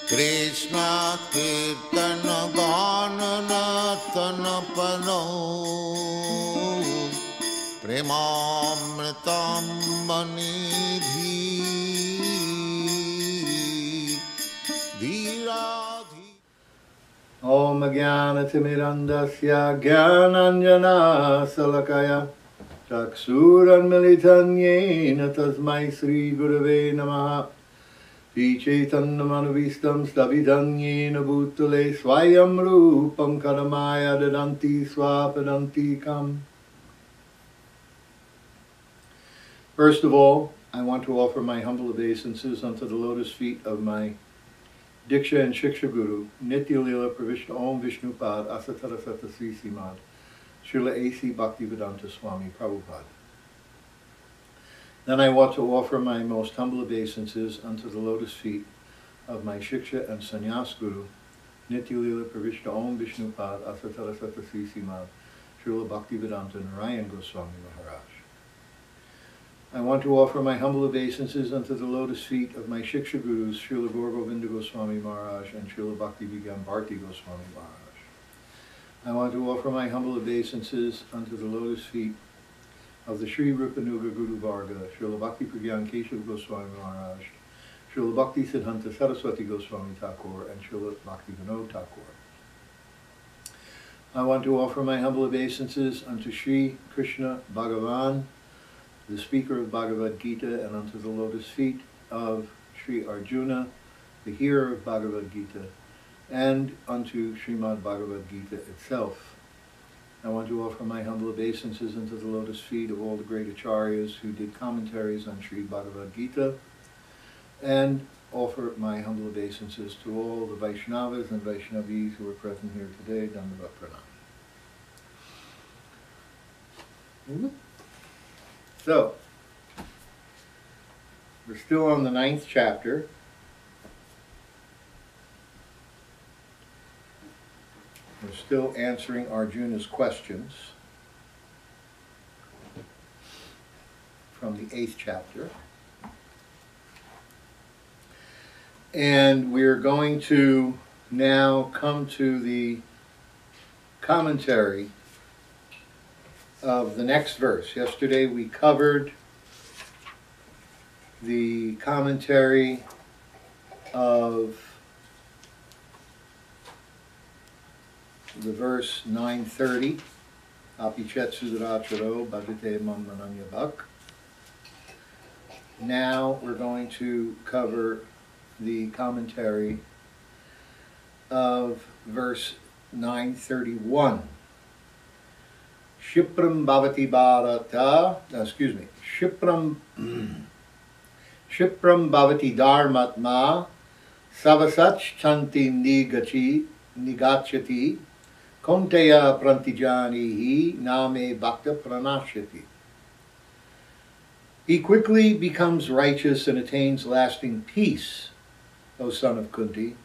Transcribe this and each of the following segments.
Krishna Kirtana Ganana Tanapano Premamritam Manidhi Dhiradhi Om Jnana-timirandasya Jnananjana Salakaya Chaksuranmilitan Yena Tasmai Sri Gurave Namaha Sri Chaitanya-manovistam Stavidam Yena Bhutale Swayam Rupam Kadamaya Dadanti Swapadantikam. First of all, I want to offer my humble obeisances unto the lotus feet of my Diksha and Shiksha Guru, Nitya Lila Pravishna Om Vishnupad Asatara Sata Sri Simad, Srila A.C. Bhaktivedanta Swami Prabhupada. Then I want to offer my most humble obeisances unto the lotus feet of my Shiksha and Sannyas Guru, Nitya Lila Pravishna Om Vishnupad Asatara Sata Sri Simad, Srila Bhaktivedanta Narayan Goswami Maharaj. I want to offer my humble obeisances unto the lotus feet of my Shiksha Gurus, Srila Gaura Govinda Goswami Maharaj and Srila Bhakti Vigyan Bharti Goswami Maharaj. I want to offer my humble obeisances unto the lotus feet of the Sri Rupanuga Guru Varga, Srila Bhakti Pragyan Keshav Goswami Maharaj, Srila Bhakti Siddhanta Saraswati Goswami Thakur, and Srila Bhakti Vinod Thakur. I want to offer my humble obeisances unto Sri Krishna Bhagavan, the speaker of Bhagavad Gita, and unto the lotus feet of Sri Arjuna, the hearer of Bhagavad Gita, and unto Srimad Bhagavad Gita itself. I want to offer my humble obeisances unto the lotus feet of all the great acharyas who did commentaries on Sri Bhagavad Gita, and offer my humble obeisances to all the Vaishnavas and Vaishnavis who are present here today. Dandavat Pranam. So, we're still on the 9th chapter. We're still answering Arjuna's questions from the 8th chapter. And we're going to now come to the commentary of the next verse. Yesterday we covered the commentary of the verse 930, Apichet Sudaracharo Bhajate Mam Mananya Bhak. Now we're going to cover the commentary of verse 931. Shipram bhavati bharata, Shipram bhavati dharmatma, savasach chanti nigachati, konteya prantijanihi, name bhakta pranashyati. He quickly becomes righteous and attains lasting peace, O son of Kunti.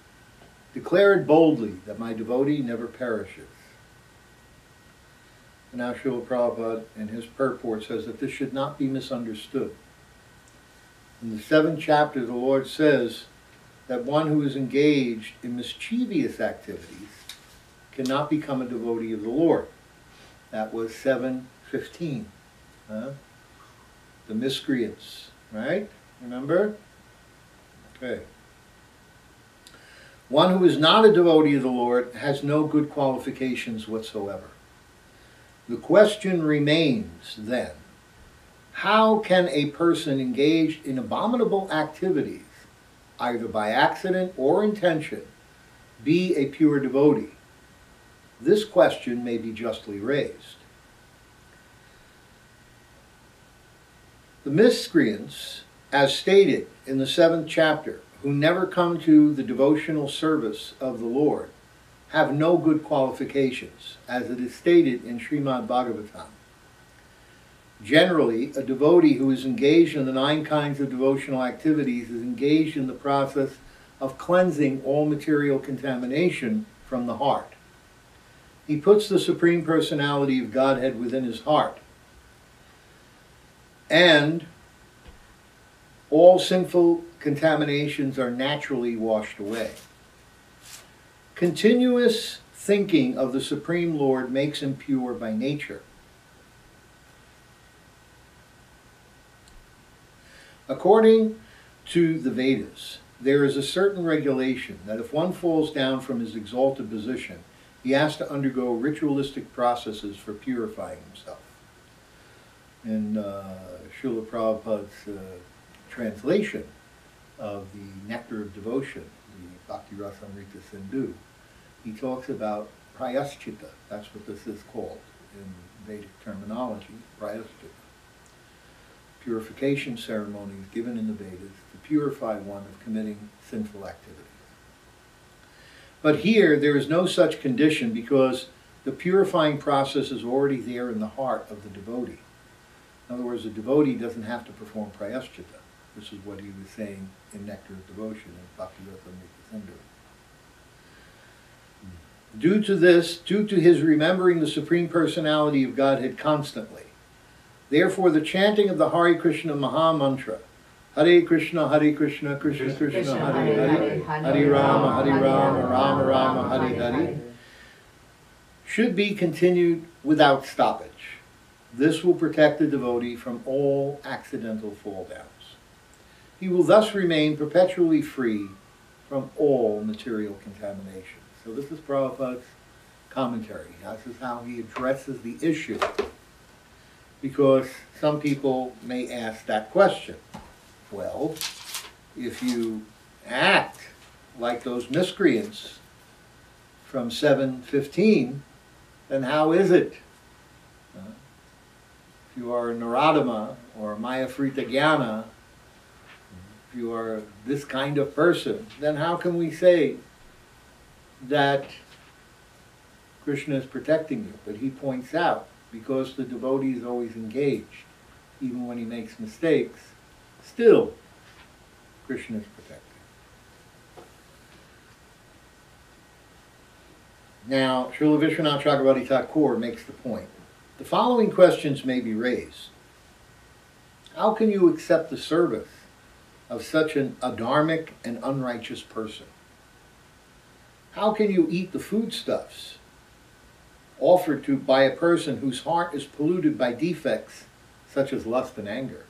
Declare it boldly that my devotee never perishes. And now Srila Prabhupada in his purport says that this should not be misunderstood. In the 7th chapter, the Lord says that one who is engaged in mischievous activities cannot become a devotee of the Lord. That was 7:15. The miscreants, right? Remember? Okay. One who is not a devotee of the Lord has no good qualifications whatsoever. The question remains, then, how can a person engaged in abominable activities, either by accident or intention, be a pure devotee? This question may be justly raised. The miscreants, as stated in the 7th chapter, who never come to the devotional service of the Lord, have no good qualifications, as it is stated in Srimad Bhagavatam. Generally, a devotee who is engaged in the 9 kinds of devotional activities is engaged in the process of cleansing all material contamination from the heart. He puts the Supreme Personality of Godhead within his heart, and all sinful contaminations are naturally washed away. Continuous thinking of the Supreme Lord makes him pure by nature. According to the Vedas, there is a certain regulation that if one falls down from his exalted position, he has to undergo ritualistic processes for purifying himself. In Srila Prabhupada's translation of the Nectar of Devotion, the Bhakti Rasamrita Sindhu, he talks about prayaschita. That's what this is called in Vedic terminology, prayaschita. Purification ceremonies given in the Vedas to purify one of committing sinful activities. But here there is no such condition because the purifying process is already there in the heart of the devotee. In other words, the devotee doesn't have to perform prayaschita. This is what he was saying in Nectar of Devotion in Bhakti Rasamrita Sindhu. Due to his remembering the Supreme Personality of Godhead constantly, therefore the chanting of the Hare Krishna Maha Mantra, Hare Krishna, Krishna Krishna, Hare Hare, Hare Rama, Rama Rama, Hare Hare, should be continued without stoppage. This will protect the devotee from all accidental fall downs. He will thus remain perpetually free from all material contamination. So this is Prabhupada's commentary. This is how he addresses the issue. Because some people may ask that question. Well, if you act like those miscreants from 7:15, then how is it? If you are a Naradama or a Mayafrita Jnana, if you are this kind of person, then how can we say that Krishna is protecting you? But he points out, because the devotee is always engaged, even when he makes mistakes, still Krishna is protecting. Now, Srila Vishwanath Chakravarti Thakur makes the point. The following questions may be raised. How can you accept the service of such an adharmic and unrighteous person? How can you eat the foodstuffs offered to by a person whose heart is polluted by defects such as lust and anger?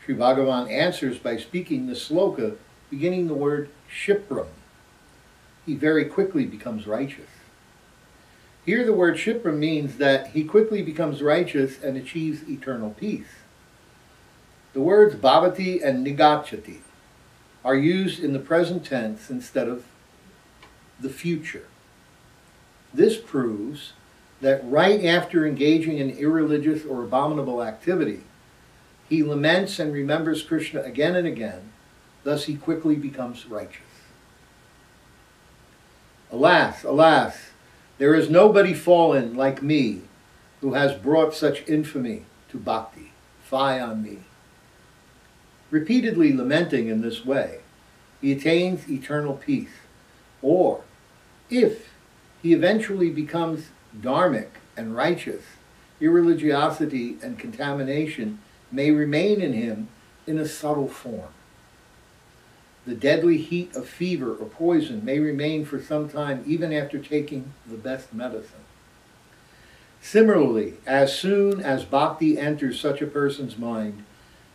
Sri Bhagavan answers by speaking the sloka beginning the word Shipram. He very quickly becomes righteous. Here the word Shipram means that he quickly becomes righteous and achieves eternal peace. The words bhavati and nigachati are used in the present tense instead of the future. This proves that right after engaging in irreligious or abominable activity, he laments and remembers Krishna again and again, thus he quickly becomes righteous. Alas, alas, there is nobody fallen like me who has brought such infamy to bhakti. Fie on me. Repeatedly lamenting in this way, he attains eternal peace. Or, if he eventually becomes dharmic and righteous, irreligiosity and contamination may remain in him in a subtle form. The deadly heat of fever or poison may remain for some time even after taking the best medicine. Similarly, as soon as bhakti enters such a person's mind,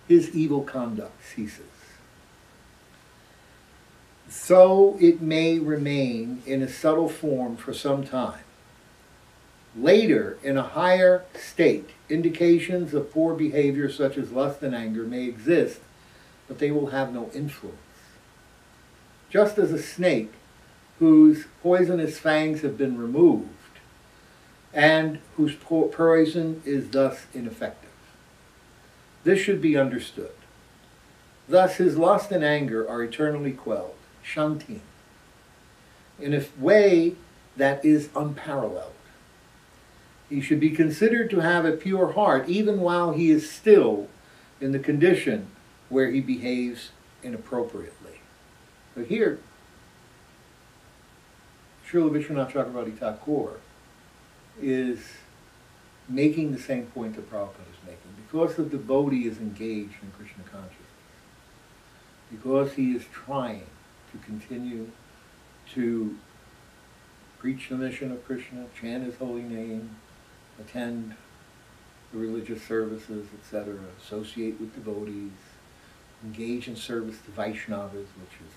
his evil conduct ceases. So it may remain in a subtle form for some time. Later, in a higher state, indications of poor behavior such as lust and anger may exist, but they will have no influence. Just as a snake whose poisonous fangs have been removed and whose poison is thus ineffective. This should be understood. Thus his lust and anger are eternally quelled, shantim, in a way that is unparalleled. He should be considered to have a pure heart even while he is still in the condition where he behaves inappropriately. But here, Srila Vishwanath Chakravarti Thakur is making the same point that Prabhupada is making. Because the devotee is engaged in Krishna consciousness, because he is trying to continue to preach the mission of Krishna, chant his holy name, attend the religious services, etc., associate with devotees, engage in service to Vaishnavas, which is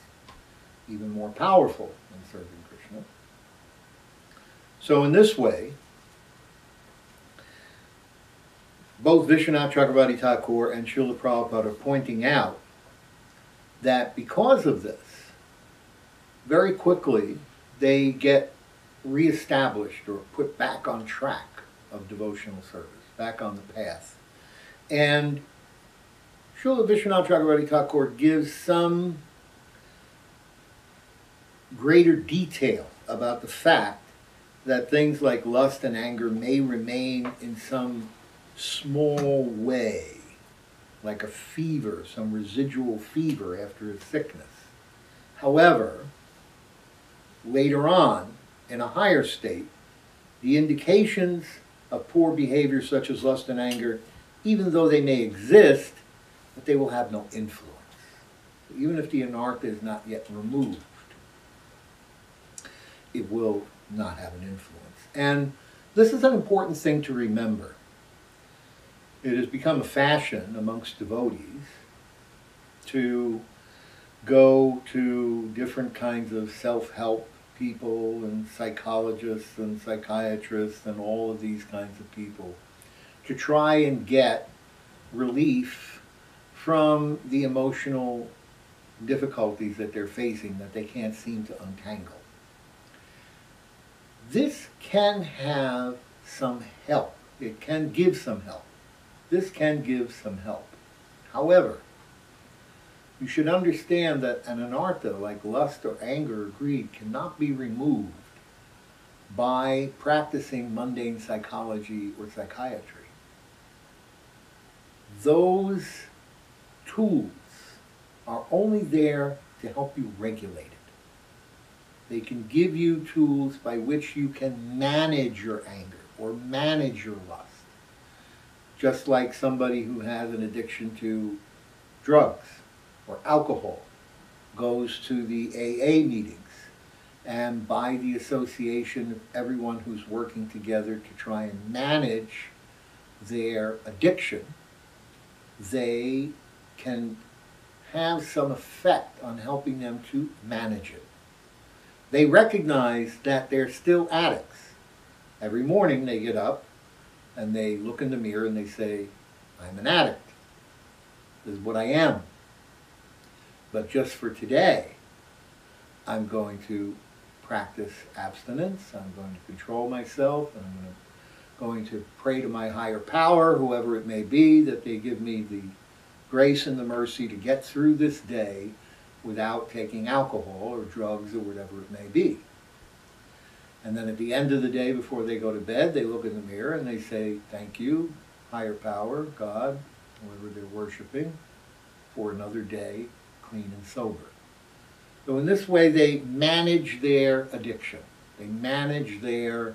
even more powerful than serving Krishna. So in this way, both Vishwanath Chakravarti Thakur and Srila Prabhupada are pointing out that because of this, very quickly they get reestablished or put back on track of devotional service, back on the path. And Srila Vishwanath Chakravarti Thakur gives some greater detail about the fact that things like lust and anger may remain in some small way, like a fever, some residual fever after a sickness. However, later on, in a higher state, the indications of poor behavior such as lust and anger, even though they may exist, but they will have no influence. Even if the anartha is not yet removed, it will not have an influence. And this is an important thing to remember. It has become a fashion amongst devotees to go to different kinds of self-help people and psychologists and psychiatrists and all of these kinds of people to try and get relief from the emotional difficulties that they're facing that they can't seem to untangle. This can have some help. It can give some help. This can give some help. However, you should understand that an anartha like lust or anger or greed cannot be removed by practicing mundane psychology or psychiatry. Those tools are only there to help you regulate it. They can give you tools by which you can manage your anger or manage your lust. Just like somebody who has an addiction to drugs or alcohol goes to the AA meetings, and by the association of everyone who's working together to try and manage their addiction, they can have some effect on helping them to manage it. They recognize that they're still addicts. Every morning they get up and they look in the mirror and they say, I'm an addict. This is what I am. But just for today, I'm going to practice abstinence, I'm going to control myself, and I'm going to pray to my higher power, whoever it may be, that they give me the grace and the mercy to get through this day without taking alcohol or drugs or whatever it may be. And then at the end of the day, before they go to bed, they look in the mirror and they say, thank you, higher power, God, whoever they're worshiping, for another day, clean and sober. So in this way, they manage their addiction. They manage their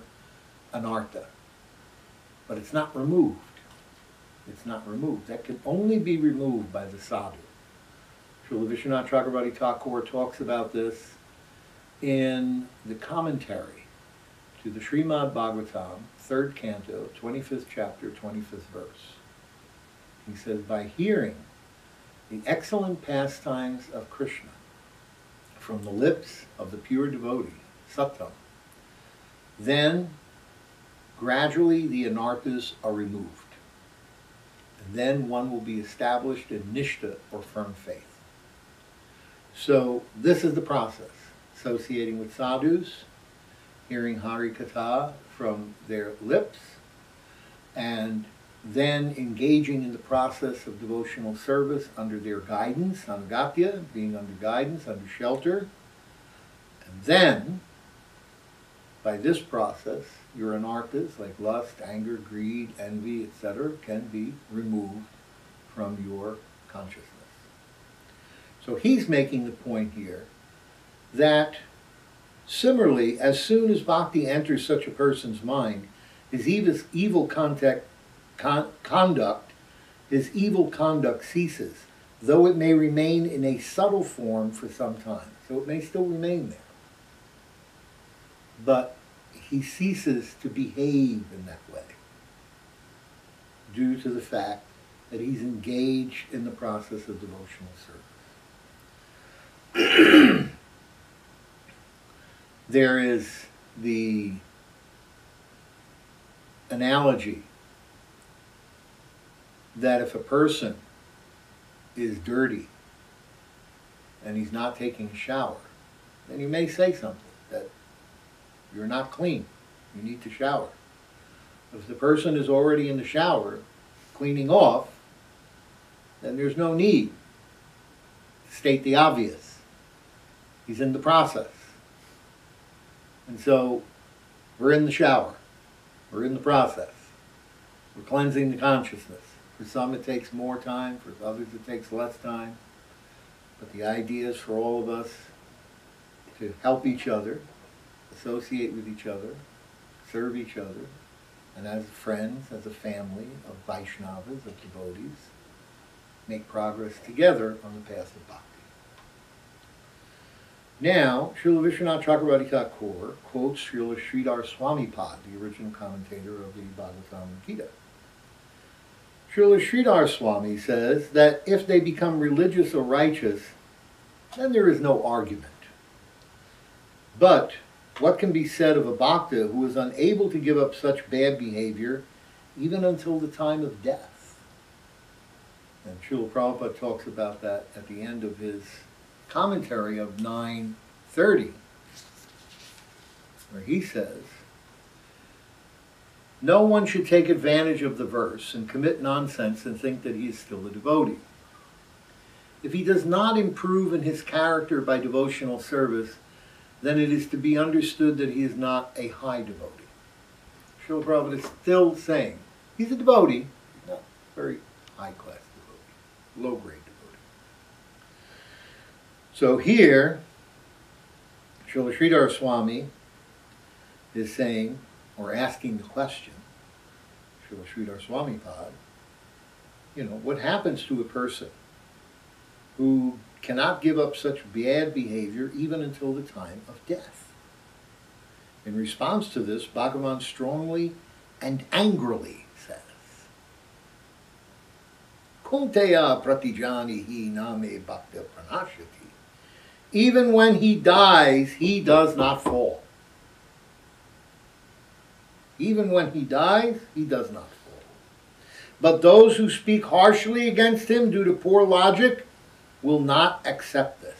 anartha. But it's not removed. It's not removed. That can only be removed by the sadhu. Srila Vishwanath Chakravarti Thakur talks about this in the commentary to the Srimad Bhagavatam, 3rd canto, 25th chapter, 25th verse. He says, by hearing the excellent pastimes of Krishna from the lips of the pure devotee, Sattam, then gradually the anarthas are removed. And then one will be established in nishta, or firm faith. So this is the process. Associating with sadhus, hearing Hari Katha from their lips, and then engaging in the process of devotional service under their guidance, anugatya, being under guidance, under shelter. And then, by this process, your anarthas like lust, anger, greed, envy, etc. can be removed from your consciousness. So he's making the point here that similarly, as soon as bhakti enters such a person's mind, his evil conduct ceases, though it may remain in a subtle form for some time. So it may still remain there. But he ceases to behave in that way due to the fact that he's engaged in the process of devotional service. There is the analogy that if a person is dirty and he's not taking a shower, then you may say something that you're not clean, you need to shower. If the person is already in the shower cleaning off, then there's no need to state the obvious. He's in the process. And so we're in the shower, we're in the process, we're cleansing the consciousness. For some it takes more time, for others it takes less time. But the idea is for all of us to help each other, associate with each other, serve each other, and as friends, as a family of Vaishnavas, of devotees, make progress together on the path of bhakti. Now, Srila Vishwanath Chakravarti Thakur quotes Srila Sridhar Swamipad, the original commentator of the Bhagavatam Gita. Srila Sridhar Swami says that if they become religious or righteous, then there is no argument. But what can be said of a bhakta who is unable to give up such bad behavior even until the time of death? And Srila Prabhupada talks about that at the end of his commentary of 930, where he says, no one should take advantage of the verse and commit nonsense and think that he is still a devotee. If he does not improve in his character by devotional service, then it is to be understood that he is not a high devotee. Srila Prabhupada is still saying he's a devotee, not a very high-class devotee, low-grade devotee. So here, Srila Sridhar Swami is saying, or asking the question, Srila Sridhar Swamipad, what happens to a person who cannot give up such bad behavior even until the time of death? In response to this, Bhagavan strongly and angrily says, Kunteya pratijani hi name bhakta pranashati. Even when he dies, he does not fall. Even when he dies, he does not fall. But those who speak harshly against him due to poor logic will not accept this.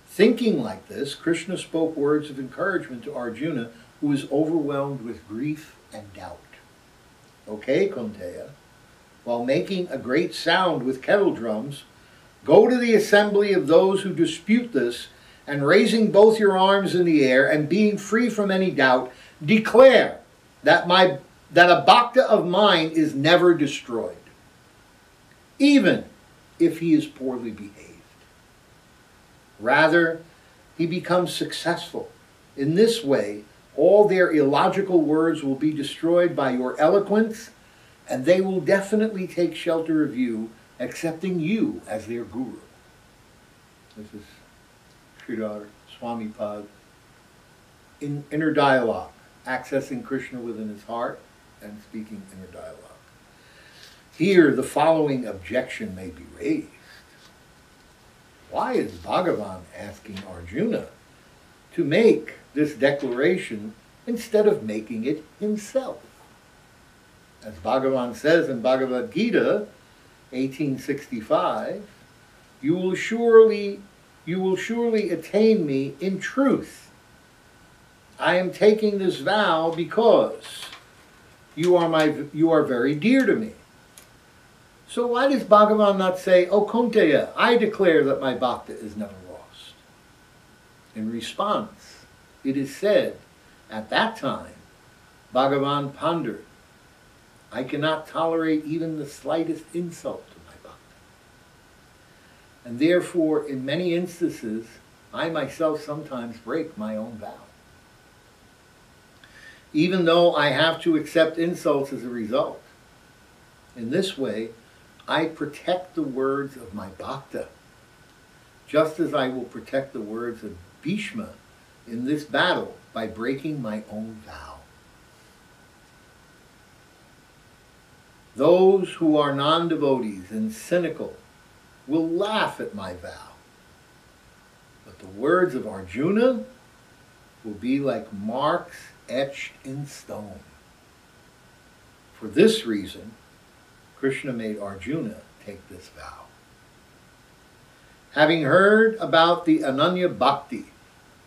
Thinking like this, Krishna spoke words of encouragement to Arjuna, who was overwhelmed with grief and doubt. Okay, Kunteya, while making a great sound with kettle drums, go to the assembly of those who dispute this, and raising both your arms in the air and being free from any doubt, declare that a bhakta of mine is never destroyed, even if he is poorly behaved. Rather, he becomes successful. In this way, all their illogical words will be destroyed by your eloquence, and they will definitely take shelter of you, accepting you as their guru. This is Sridhar Swamipad in inner dialogue, accessing Krishna within his heart and speaking inner dialogue. Here, the following objection may be raised. Why is Bhagavan asking Arjuna to make this declaration instead of making it himself? As Bhagavan says in Bhagavad Gita 1865, you will surely attain me in truth. I am taking this vow because you are very dear to me. So why does Bhagavan not say, O Kunteya, I declare that my bhakta is never lost? In response, it is said, at that time, Bhagavan pondered, I cannot tolerate even the slightest insult to my bhakta. And therefore, in many instances, I myself sometimes break my own vow. Even though I have to accept insults as a result. In this way, I protect the words of my bhakta, just as I will protect the words of Bhishma in this battle by breaking my own vow. Those who are non-devotees and cynical will laugh at my vow, but the words of Arjuna will be like marks etched in stone. For this reason, Krishna made Arjuna take this vow. Having heard about the Ananya Bhakti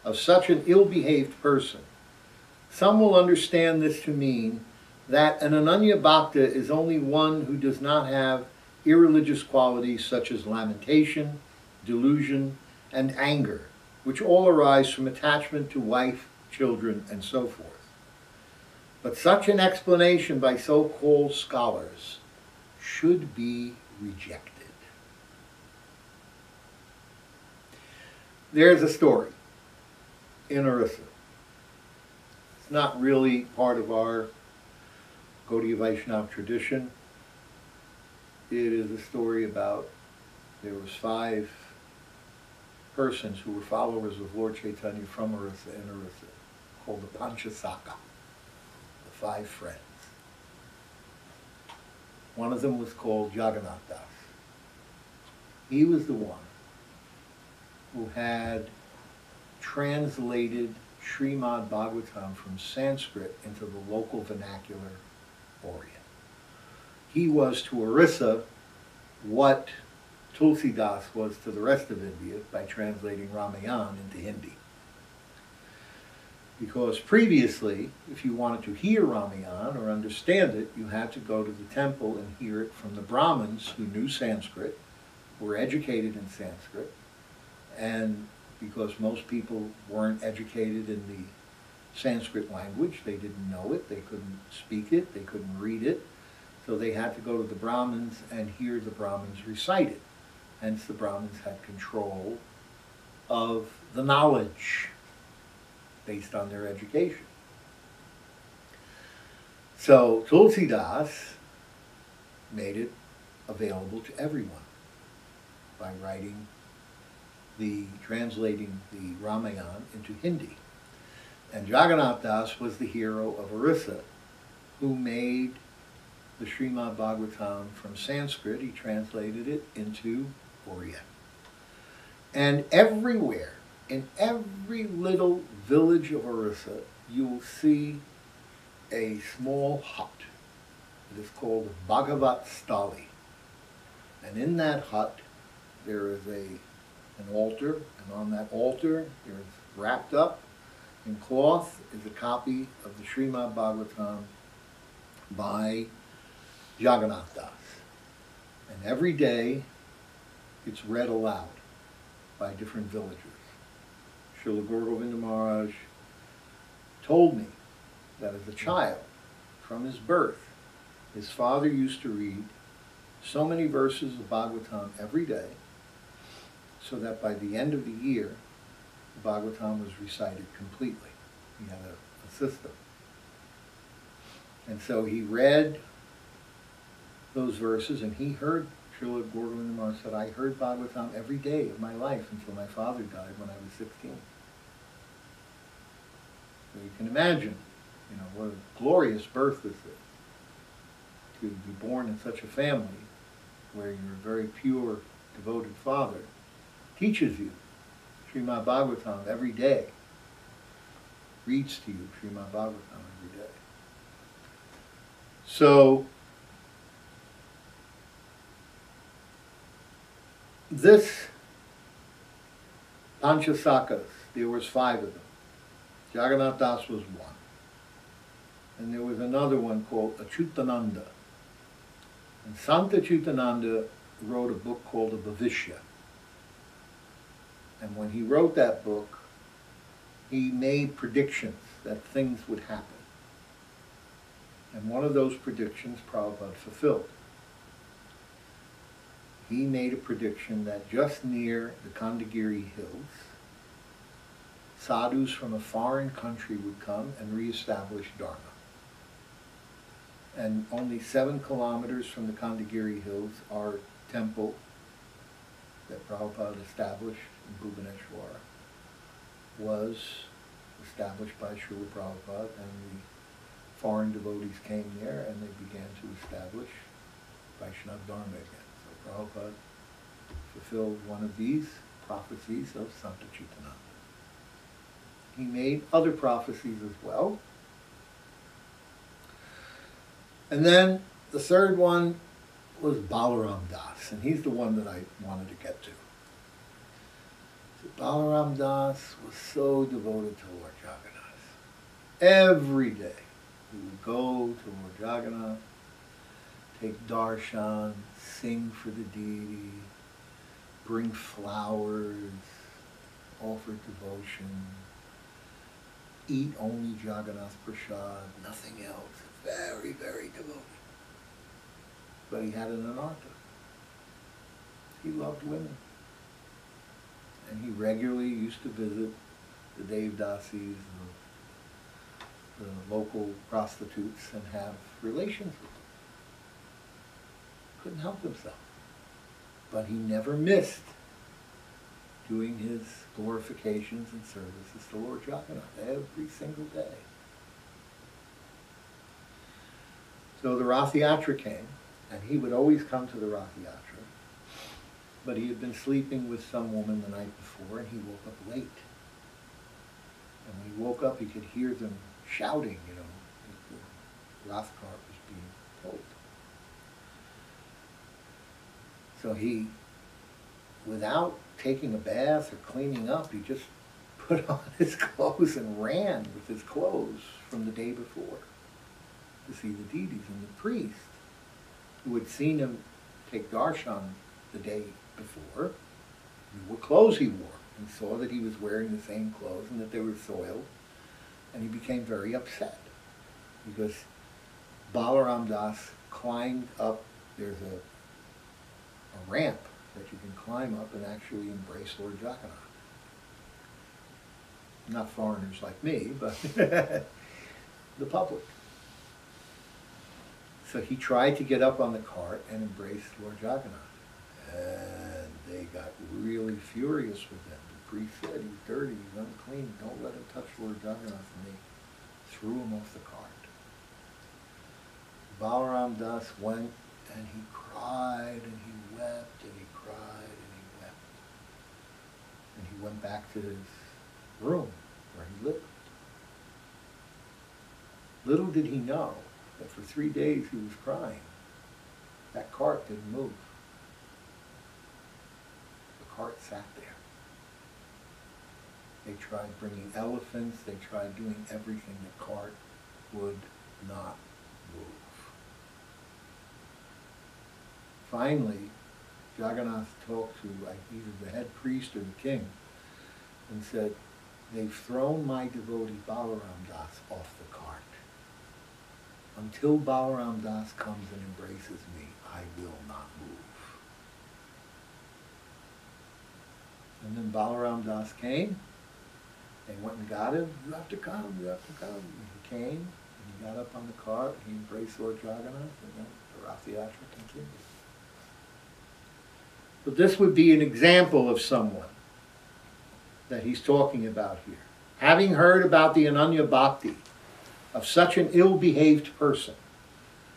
of such an ill-behaved person, some will understand this to mean that an Ananya Bhakta is only one who does not have irreligious qualities such as lamentation, delusion, and anger, which all arise from attachment to wife, children, and so forth. But such an explanation by so-called scholars should be rejected. There's a story in Orissa. It's not really part of our Gaudiya Vaishnava tradition. It is a story about there was 5 persons who were followers of Lord Chaitanya from Orissa in Orissa, called the Panchasaka, the 5 friends. One of them was called Jagannath Das. He was the one who had translated Srimad Bhagavatam from Sanskrit into the local vernacular Oriya. He was to Orissa what Tulsidas was to the rest of India by translating Ramayana into Hindi. Because previously, if you wanted to hear Ramayana or understand it, you had to go to the temple and hear it from the Brahmins who knew Sanskrit, were educated in Sanskrit, and because most people weren't educated in the Sanskrit language, they didn't know it, they couldn't speak it, they couldn't read it, so they had to go to the Brahmins and hear the Brahmins recite it. Hence the Brahmins had control of the knowledge based on their education. So Tulsidas made it available to everyone by translating the Ramayana into Hindi. And Jagannath Das was the hero of Orissa who made the Srimad Bhagavatam from Sanskrit. He translated it into Oriya. And everywhere, in every little village of Orissa, you will see a small hut. It is called Bhagavat Stali. And in that hut, there is an altar, and on that altar, there is wrapped up in cloth is a copy of the Srimad Bhagavatam by Jagannath Das. And every day, it's read aloud by different villagers. Srila Guru Govinda Maharaj told me that as a child, from his birth, his father used to read so many verses of Bhagavatam every day, so that by the end of the year, the Bhagavatam was recited completely. He had a system. And so he read those verses, and he heard, Srila Guru Govinda Maharaj said, I heard Bhagavatam every day of my life until my father died when I was 16. So you can imagine, what a glorious birth this is. To be born in such a family where your very pure, devoted father teaches you Srimad Bhagavatam every day, reads to you Srimad Bhagavatam every day. So, this Panchasakas, there was 5 of them. Jagannath Das was one. And there was another one called Achyutananda. And Sant Achyutananda wrote a book called the Bhavishya. And when he wrote that book, he made predictions that things would happen. And one of those predictions Prabhupada fulfilled. He made a prediction that just near the Kandagiri hills, sadhus from a foreign country would come and reestablish Dharma. And only 7 kilometers from the Kandagiri hills, our temple that Prabhupada established in Bhubaneswar was established by Srila Prabhupada, and the foreign devotees came there and they began to establish Vaishnava Dharma again. So Prabhupada fulfilled one of these prophecies of Santa Chitananda. He made other prophecies as well. And then the third one was Balaram Das, and he's the one that I wanted to get to. So Balaram Das was so devoted to Lord Jagannath. Every day he would go to Lord Jagannath, take darshan, sing for the deity, bring flowers, offer devotion, eat only Jagannath Prasad, nothing else. Very, very devoted. But he had an anartha. He loved women. And he regularly used to visit the Devdasis, the local prostitutes, and have relations with them. Couldn't help himself. But he never missed doing his glorifications and services to Lord Jagannath every single day. So the Rath Yatra came, and he would always come to the Rath Yatra, but he had been sleeping with some woman the night before, and he woke up late. And when he woke up, he could hear them shouting, you know, that the Rath cart was being pulled. So he, without taking a bath or cleaning up, he just put on his clothes and ran with his clothes from the day before to see the deities. And the priest, who had seen him take darshan the day before, knew what clothes he wore, and saw that he was wearing the same clothes and that they were soiled, and he became very upset because Balaram Das climbed up. There's a ramp that you can climb up and actually embrace Lord Jagannath. Not foreigners like me, but the public. So he tried to get up on the cart and embrace Lord Jagannath. And they got really furious with him. The priest said, he's dirty, he's unclean, don't let him touch Lord Jagannath. And they threw him off the cart. Balaram Das went and he cried and he wept and he cried and he wept. And he went back to his room where he lived. Little did he know that for 3 days he was crying. That cart didn't move. The cart sat there. They tried bringing elephants, they tried doing everything. The cart would not move. Finally, Jagannath talked to either the head priest or the king and said, they've thrown my devotee Balaram Das off the cart. Until Balaram Das comes and embraces me, I will not move. And then Balaram Das came. They went and got him. You have to come, you have to come. And he came, and he got up on the cart, and he embraced Lord Jagannath, and then the Rath Yatra continued. But this would be an example of someone that he's talking about here. Having heard about the Ananya Bhakti of such an ill-behaved person,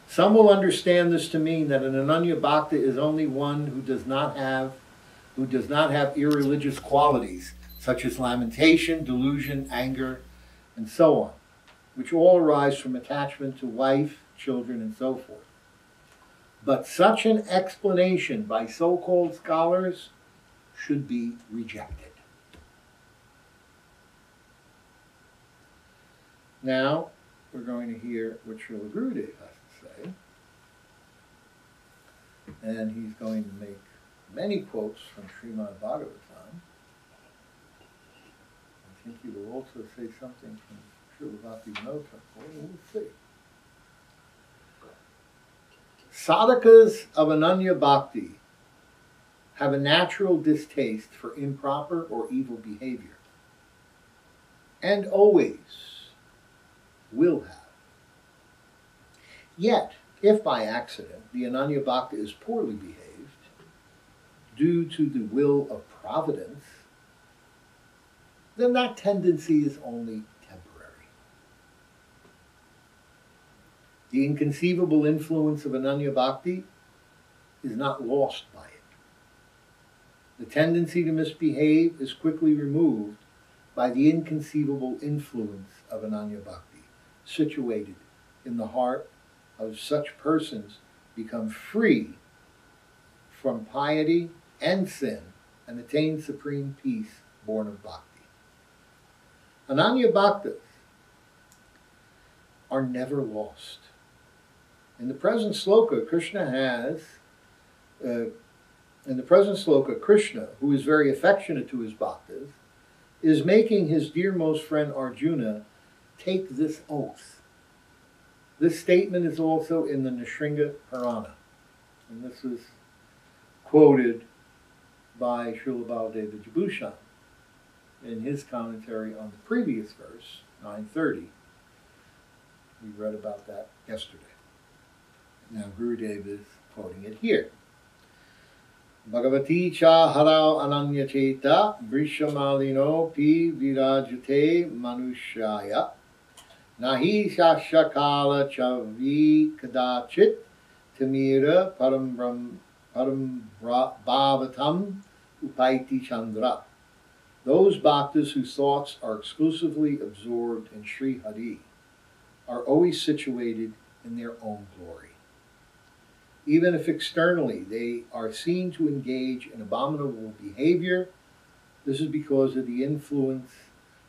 some will understand this to mean that an Ananya Bhakta is only one who does not have irreligious qualities, such as lamentation, delusion, anger, and so on, which all arise from attachment to wife, children, and so forth. But such an explanation by so-called scholars should be rejected. Now, we're going to hear what Srila Gurudev has to say. And he's going to make many quotes from Srimad Bhagavatam. I think he will also say something from Srila Bhaktivinoda Thakur. We'll see. Sadhakas of Ananya Bhakti have a natural distaste for improper or evil behavior, and always will have. Yet, if by accident the Ananya Bhakta is poorly behaved, due to the will of providence, then that tendency is only The inconceivable influence of Ananya Bhakti is not lost by it. The tendency to misbehave is quickly removed by the inconceivable influence of Ananya Bhakti, situated in the heart of such persons, become free from piety and sin and attain supreme peace born of bhakti. Ananya Bhaktas are never lost. In the present sloka, Krishna, who is very affectionate to his bhaktas, is making his dearmost friend Arjuna take this oath. This statement is also in the Nrsimha Purana, and this is quoted by Srila Baladeva Jabushan in his commentary on the previous verse, 930. We read about that yesterday. Now Gurudev is quoting it here. Bhagavati cha harau ananya cheta vrishamalino pi virajate manushaya nahi shashakala chavi kadachit tamira param bhavatam upaiti chandra. Those bhaktas whose thoughts are exclusively absorbed in Sri Hari are always situated in their own glory. Even if externally they are seen to engage in abominable behavior, this is because of the influence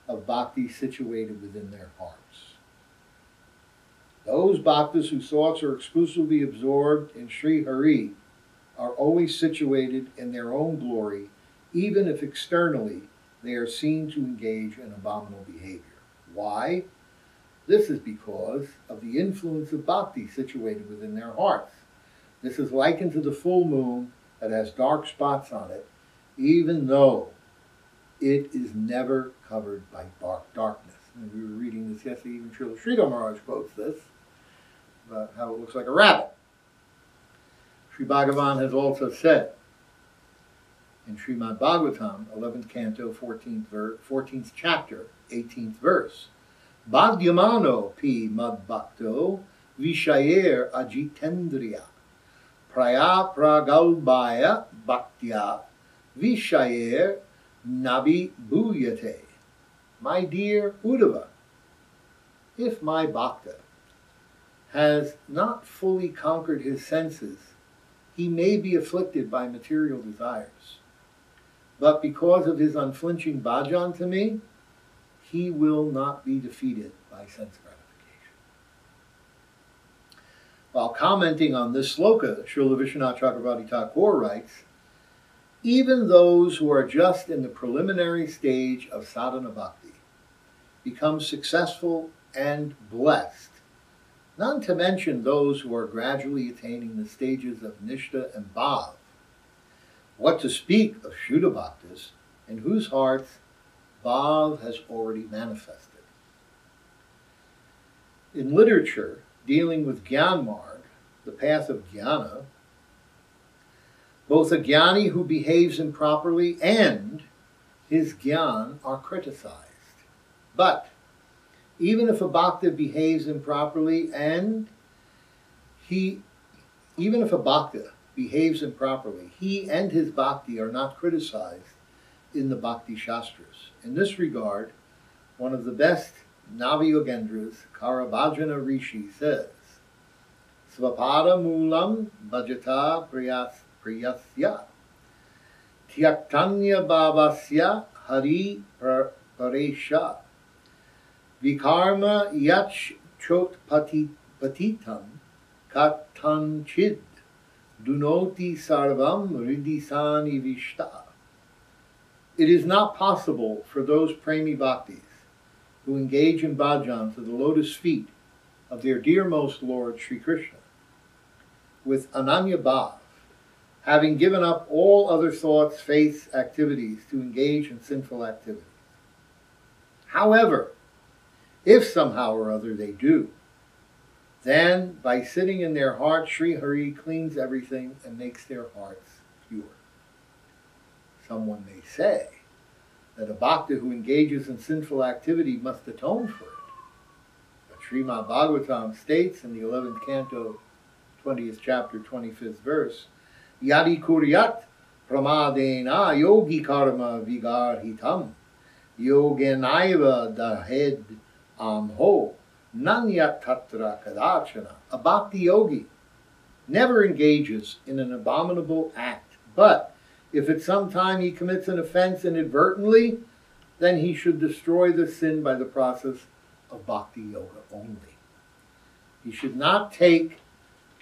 of bhakti situated within their hearts. Those bhaktas whose thoughts are exclusively absorbed in Sri Hari are always situated in their own glory, even if externally they are seen to engage in abominable behavior. Why? This is because of the influence of bhakti situated within their hearts. This is likened to the full moon that has dark spots on it, even though it is never covered by darkness. And we were reading this yesterday, even Srila Sridhar Maharaj quotes this, about how it looks like a rabbit. Sri Bhagavan has also said in Srimad Bhagavatam, 11th canto, 14th chapter, 18th verse, Bhadyamano pi madbhakto vishayer ajitendriya praya pragalbaya bhaktya vishayer nabi bhuyate. My dear Uddhava, if my bhakta has not fully conquered his senses, he may be afflicted by material desires. But because of his unflinching bhajan to me, he will not be defeated by sense gratification. While commenting on this sloka, Srila Vishwanath Chakravarti Thakur writes, even those who are just in the preliminary stage of sadhana bhakti become successful and blessed, not to mention those who are gradually attaining the stages of nishta and bhav. What to speak of Shuddha Bhaktas, in whose hearts bhav has already manifested. In literature dealing with Gyan Marg, the path of jnana, both a jnani who behaves improperly and his jnana are criticized. But even if a bhakta behaves improperly he and his bhakti are not criticized in the Bhakti Shastras. In this regard, one of the best Naviyogendras, Karabhajana Rishi, says, Svapada Mulam Bhajata Priyasya Tyaktanya Bhavasya Hari Paresha Vikarma Yach Chot Patitam Katanchid Dunoti Sarvam Ridisani Vishta. It is not possible for those premi bhaktis who engage in bhajan to the lotus feet of their dearmost Lord Sri Krishna with ananya bhav, having given up all other thoughts, faiths, activities, to engage in sinful activities. However, if somehow or other they do, then by sitting in their heart, Sri Hari cleans everything and makes their hearts pure. Someone may say that a bhakta who engages in sinful activity must atone for it. But Srimad Bhagavatam states in the 11th canto, 20th chapter, 25th verse, Yadi kuryat pramadena yogi karma vigarhitam yogenaiva dahed amho nanyat tatra kadachana. A bhakti yogi never engages in an abominable act, but if at some time he commits an offense inadvertently, then he should destroy the sin by the process of bhakti yoga only. He should not take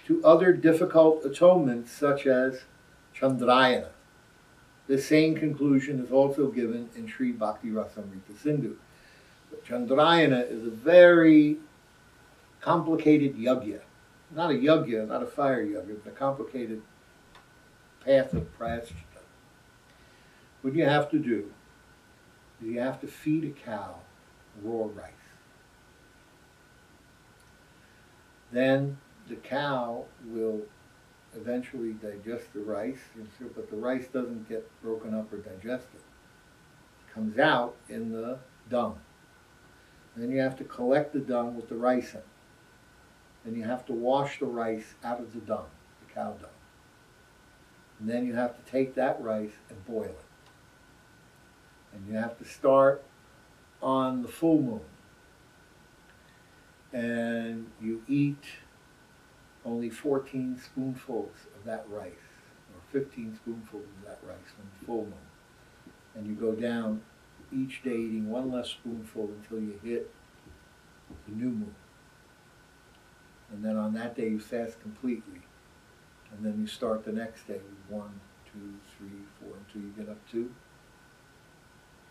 to other difficult atonements such as Chandrayana. The same conclusion is also given in Sri Bhakti Rasamrita Sindhu. But Chandrayana is a very complicated yagya. Not a yagya, not a fire yagya, but a complicated path of prayaschitta. What you have to do is you have to feed a cow raw rice. Then the cow will eventually digest the rice, but the rice doesn't get broken up or digested. It comes out in the dung. Then you have to collect the dung with the rice in. Then you have to wash the rice out of the dung, the cow dung. And then you have to take that rice and boil it. And you have to start on the full moon. And you eat only 14 spoonfuls of that rice, or 15 spoonfuls of that rice on the full moon. And you go down each day eating one less spoonful until you hit the new moon. And then on that day you fast completely. And then you start the next day with 1, 2, 3, 4, until you get up to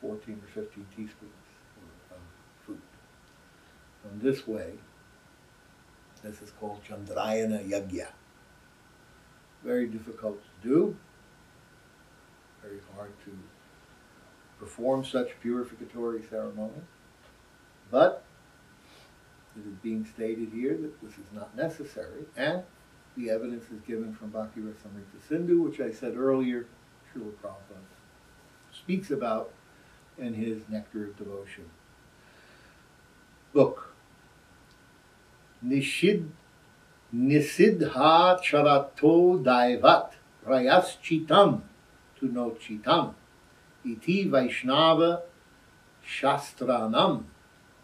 14 or 15 teaspoons of food. In this way, this is called Chandrayana Yagya. Very difficult to do, very hard to perform such purificatory ceremony, but it is being stated here that this is not necessary, and the evidence is given from Bhakti Rasamrita Sindhu, which I said earlier, Srila Prabhupada speaks about in his Nectar of Devotion book. Nisidha charato daivat prayaschitam tunochitam iti Vaishnava shastranam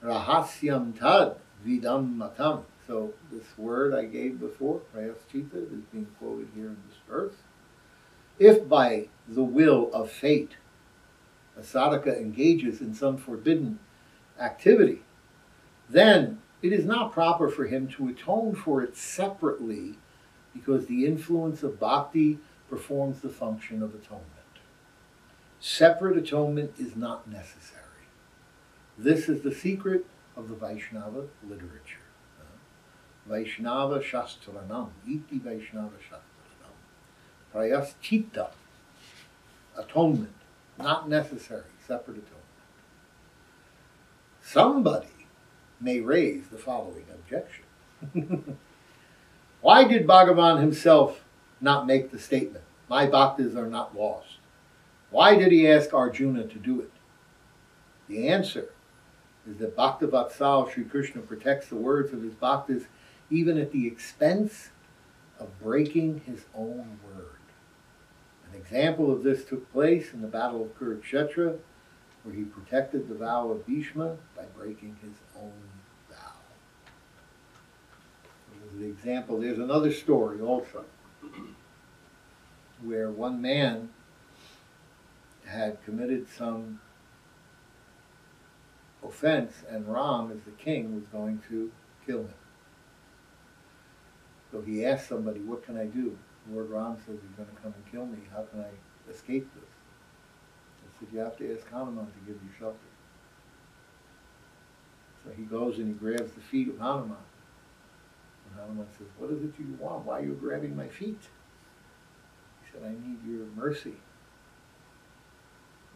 rahasyam tad vidam matam. So this word I gave before, prayaschita, is being quoted here in this verse. If by the will of fate a sadhaka engages in some forbidden activity, then it is not proper for him to atone for it separately, because the influence of bhakti performs the function of atonement. Separate atonement is not necessary. This is the secret of the Vaishnava literature. Vaishnava Shastranam, iti Vaishnava Shastranam. Prayaschita, atonement, not necessary, separate atonement. Somebody may raise the following objection. Why did Bhagavan himself not make the statement, my bhaktas are not lost? Why did he ask Arjuna to do it? The answer is that Bhaktavatsal Sri Krishna protects the words of his bhaktas even at the expense of breaking his own word. An example of this took place in the Battle of Kurukshetra, where he protected the vow of Bhishma by breaking his own vow. There's an example. There's another story also, where one man had committed some offense, and Ram, as the king, was going to kill him. So he asked somebody, what can I do? Lord Ram says, he's going to come and kill me. How can I escape this? He said, you have to ask Hanuman to give you shelter. So he goes and he grabs the feet of Hanuman. And Hanuman says, what is it you want? Why are you grabbing my feet? He said, I need your mercy.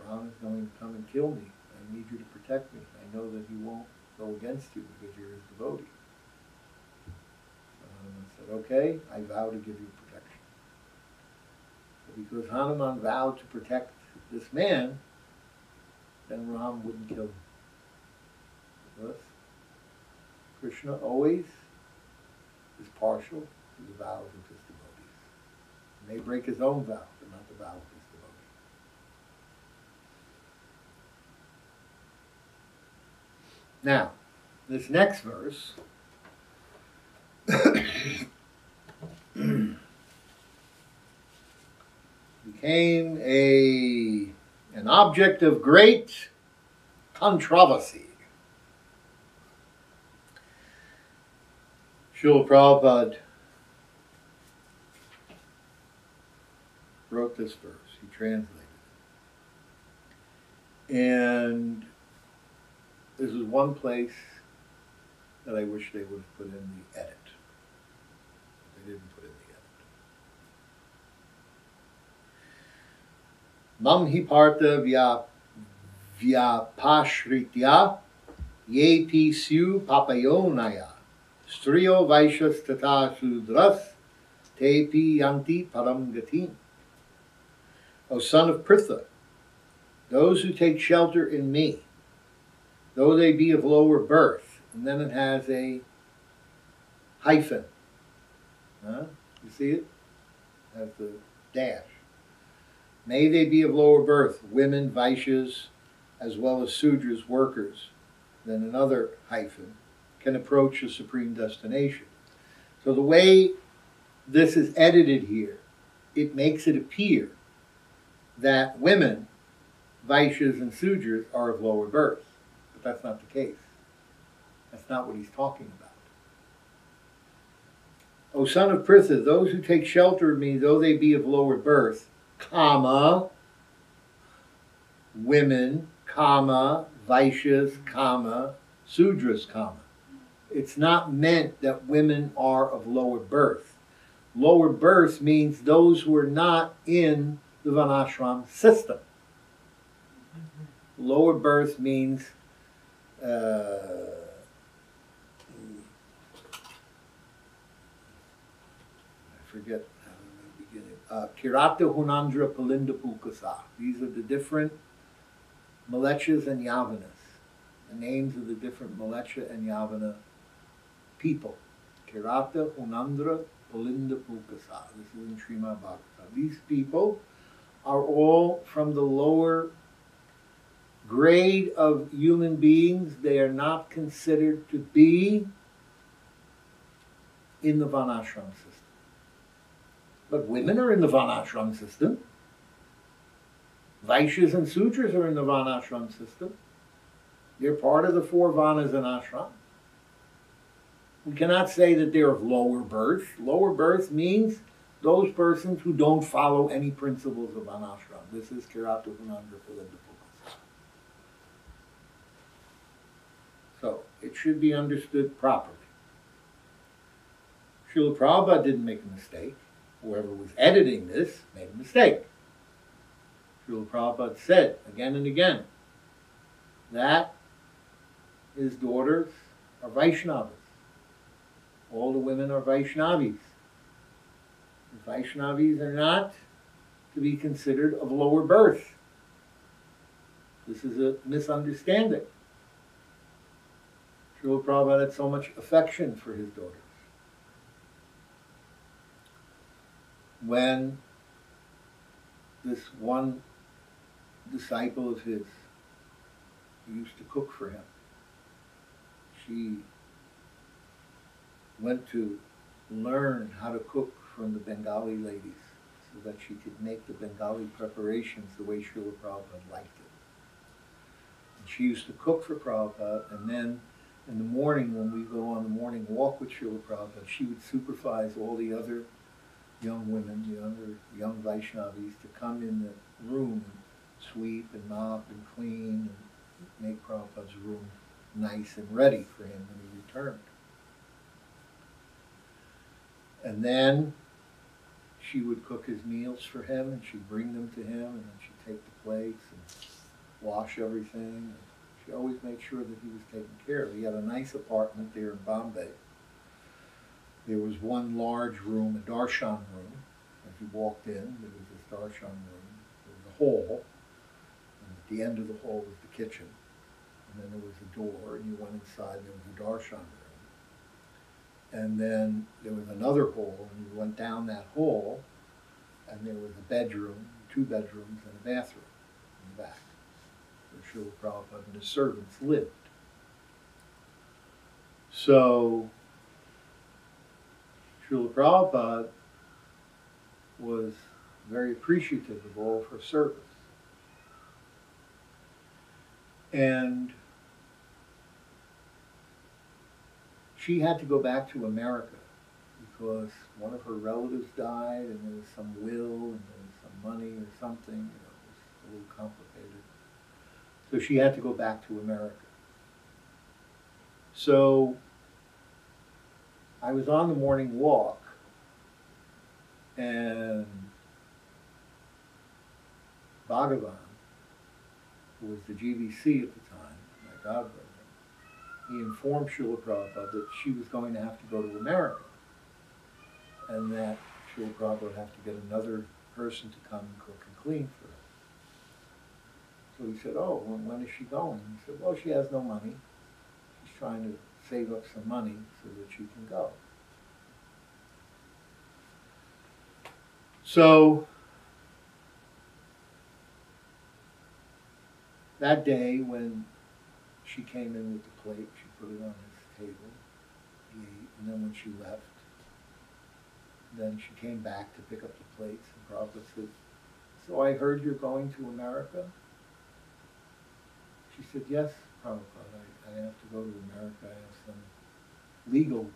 Ram is going to come and kill me. I need you to protect me. I know that he won't go against you because you're his devotee. So Hanuman said, okay, I vow to give you protection. So because Hanuman vowed to protect this man, then Ram wouldn't kill him. Because Krishna always is partial to the vows of his devotees. He may break his own vow, but not the vow of his devotee. Now, this next verse became an object of great controversy. Srila Prabhupada wrote this verse. He translated it. And this is one place that I wish they would have put in the edit. They didn't put in the edit. Mam hi partha vyapashritya yepi syu papayonaya striyo vaishas tata sudras tepi yanti param gatim. O son of Pritha, those who take shelter in me, though they be of lower birth, and then it has a hyphen. You see it? It has the dash. May they be of lower birth, women, Vaishyas, as well as Sudras, workers, then another hyphen, can approach a supreme destination. So the way this is edited here, it makes it appear that women, Vaishyas, and Sudras are of lower birth. But that's not the case. That's not what he's talking about. O son of Pritha, those who take shelter of me, though they be of lower birth, comma, women, comma, Vaishyas, comma, Sudras, comma. It's not meant that women are of lower birth. Lower birth means those who are not in the Varnashram system. Lower birth means I forget how the beginning. Kirata Hunandra Palinda Pulkasa. These are the different Malechas and Yavanas. The names of the different Malecha and Yavana people. Kirata Hunandra Palinda Pulkasa. This is in Srimad Bhagavatam. These people are all from the lower grade of human beings. They are not considered to be in the Varnashram system. But women are in the Varnashram system. Vaishyas and Sudras are in the Varnashram system. They're part of the four Varnas and ashram. We cannot say that they're of lower birth. Lower birth means those persons who don't follow any principles of Varnashram. This is Kirata Hunandra Palinda Pulkasa. So, it should be understood properly. Srila Prabhupada didn't make a mistake. Whoever was editing this made a mistake. Srila Prabhupada said again and again that his daughters are Vaishnavas. All the women are Vaishnavis. The Vaishnavis are not to be considered of lower birth. This is a misunderstanding. Srila Prabhupada had so much affection for his daughters. When this one disciple of his who used to cook for him, she went to learn how to cook from the Bengali ladies so that she could make the Bengali preparations the way Srila Prabhupada liked it. And she used to cook for Prabhupada, and then in the morning when we go on the morning walk with Srila Prabhupada, she would supervise all the other young women, the other young Vaishnavis, to come in the room and sweep and mop and clean and make Prabhupada's room nice and ready for him when he returned. And then she would cook his meals for him, and she'd bring them to him, and then she'd take the plates and wash everything. And she always made sure that he was taken care of. He had a nice apartment there in Bombay. There was one large room, a darshan room. As you walked in, there was this darshan room. There was a hall, and at the end of the hall was the kitchen. And then there was a door, and you went inside, and there was a darshan room. And then there was another hall, and you went down that hall, and there was a bedroom, 2 bedrooms, and a bathroom in the back, where Srila Prabhupada and his servants lived. So Srila Prabhupada was very appreciative of all of her service. And she had to go back to America because one of her relatives died and there was some will and there was some money or something. It was a little complicated. So she had to go back to America. So I was on the morning walk, and Bhagavan, who was the GVC at the time, my godbrother, he informed Srila Prabhupada that she was going to have to go to America, and that Srila Prabhupada would have to get another person to come and cook and clean for her. So he said, oh, well, when is she going? He said, well, she has no money. She's trying to save up some money so that she can go. So that day when she came in with the plate, she put it on his table, he ate, and then when she left, then she came back to pick up the plates, and Prabhupada said, so I heard you're going to America? She said, yes, Prabhupada, I have to go to America. I have some legal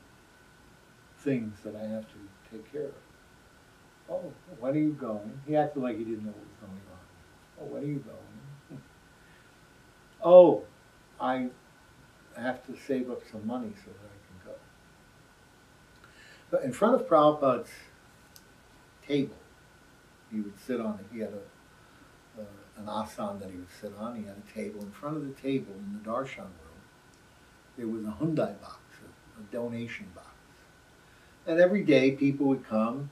things that I have to take care of. Oh, when are you going? He acted like he didn't know what was going on. Oh, when are you going? Oh, I have to save up some money so that I can go. But in front of Prabhupada's table, he would sit on it. He had an asan that he would sit on. He had a table. In front of the table in the darshan room, there was a Hyundai box, a donation box. And every day people would come,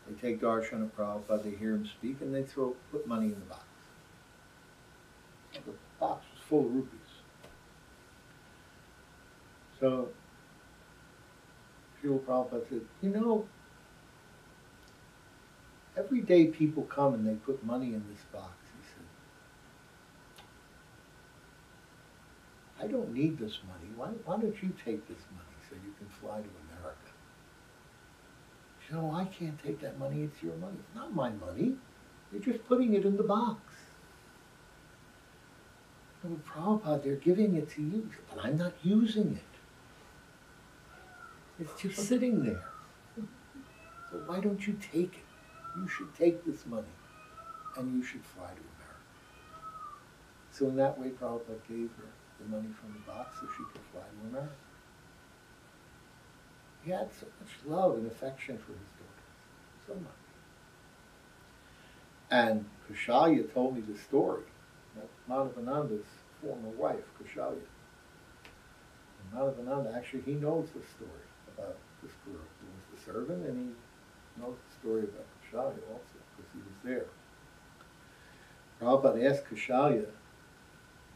they take darshan of Prabhupada, they hear him speak, and they put money in the box. The box was full of rupees. So Srila Prabhupada said, you know, every day people come and they put money in this box. He said, I don't need this money. Why don't you take this money so you can fly to America? She said, oh, I can't take that money. It's your money. It's not my money. You're just putting it in the box. And Prabhupada, they're giving it to you. But I'm not using it. It's just sitting there. So why don't you take it? You should take this money and you should fly to America. So in that way, Prabhupada gave her the money from the box so she could fly to America. He had so much love and affection for his daughters. So much. And Kushalya told me the story. Madhavananda's former wife, Kushalya. And Madhavananda, actually, he knows the story about this girl who was the servant, and he knows the story about Kushalya also, because he was there. Prabhupada asked Kushalya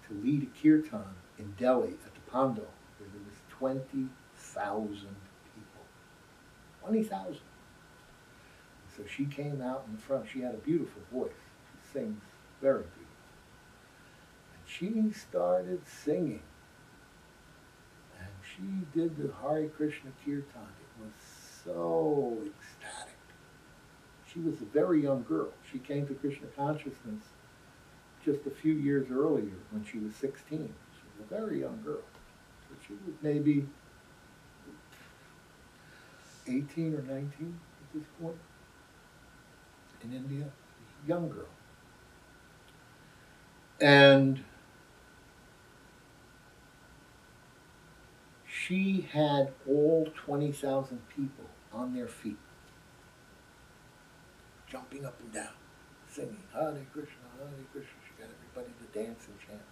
to lead a kirtan in Delhi at the Pando, where there was 20,000 people. 20,000. So she came out in the front. She had a beautiful voice. She sings very beautiful. And she started singing. And she did the Hare Krishna Kirtan. It was so ecstatic. She was a very young girl. She came to Krishna consciousness just a few years earlier when she was 16. She was a very young girl. So she was maybe 18 or 19 at this point in India. A young girl. And she had all 20,000 people on their feet, jumping up and down, singing Hare Krishna, Hare Krishna. She got everybody to dance and chant.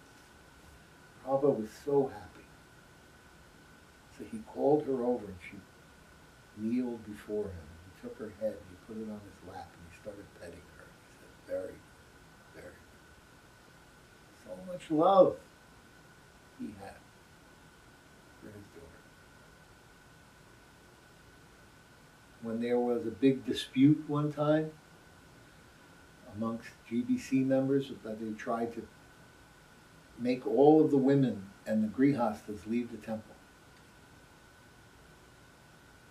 Prabhupada was so happy. So he called her over and she kneeled before him. He took her head, he put it on his lap, and he started petting her. He said, very good, very good. So much love he had for his daughter. when there was a big dispute one time amongst GBC members that they tried to make all of the women and the grihastas leave the temple.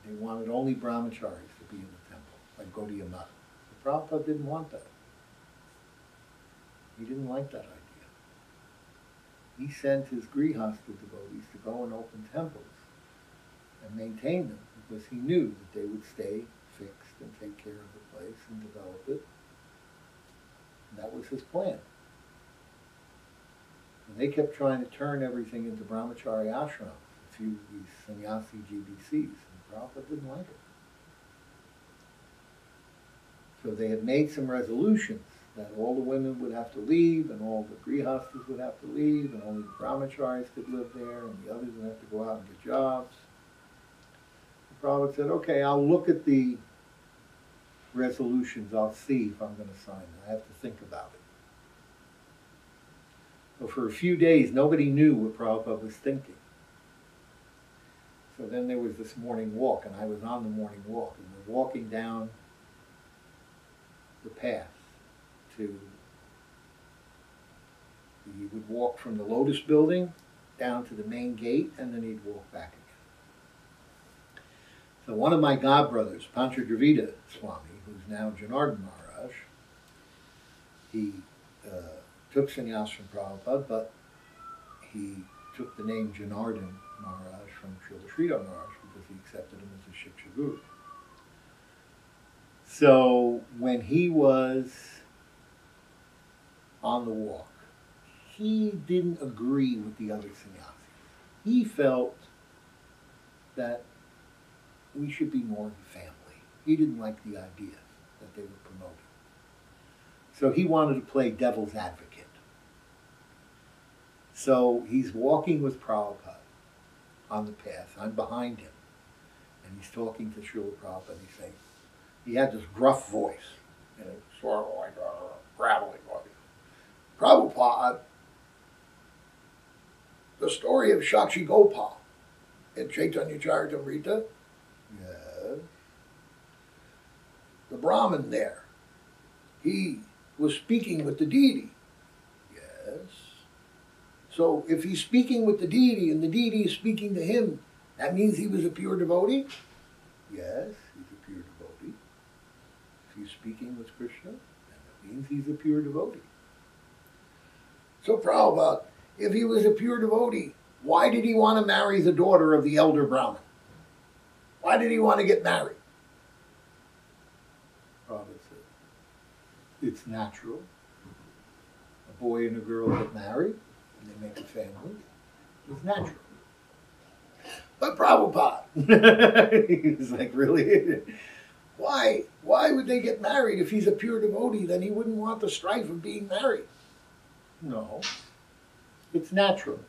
They wanted only brahmacharis to be in the temple, like Gaudiya Math. The Prabhupada didn't want that. He didn't like that idea. He sent his grihasta devotees to go and open temples and maintain them because he knew that they would stay fixed and take care of the place and develop it. And that was his plan. And they kept trying to turn everything into brahmachari ashrams, a few of these sannyasi GBCs, and Prabhupada didn't like it. So they had made some resolutions that all the women would have to leave, and all the grihastas would have to leave, and only the brahmacharis could live there, and the others would have to go out and get jobs. The Prabhupada said, okay, I'll look at the resolutions, I'll see if I'm going to sign them. I have to think about it. So for a few days, nobody knew what Prabhupada was thinking. So then there was this morning walk, and I was on the morning walk, and we're walking down the path to, he would walk from the Lotus building down to the main gate, and then he'd walk back again. So one of my godbrothers, Pancha Dravida Swami, who's now Janardhan Maharaj, he took sannyas from Prabhupada, but he took the name Janardhan Maharaj from Srila Sridhar Maharaj because he accepted him as a Shiksha Guru. So when he was on the walk, he didn't agree with the other sannyasis. He felt that we should be more of a family. He didn't like the idea that they were promoting. So he wanted to play devil's advocate. So he's walking with Prabhupada on the path. I'm behind him. And he's talking to Srila Prabhupada. He's saying, he had this gruff voice, you know, sort of like a gravelly voice. Prabhupada, the story of Shakshi Gopal in Chaitanya Charitamrita, yes. The Brahmin there, he was speaking with the deity, yes. So if he's speaking with the deity and the deity is speaking to him, that means he was a pure devotee? Yes, he's a pure devotee. If he's speaking with Krishna, then that means he's a pure devotee. So Prabhupada, if he was a pure devotee, why did he want to marry the daughter of the elder Brahmin? Why did he want to get married? Prabhupada said, it's natural. A boy and a girl get married, and they make a family. It's natural. But Prabhupada, he was like, really? Why would they get married if he's a pure devotee? Then he wouldn't want the strife of being married. No, it's natural.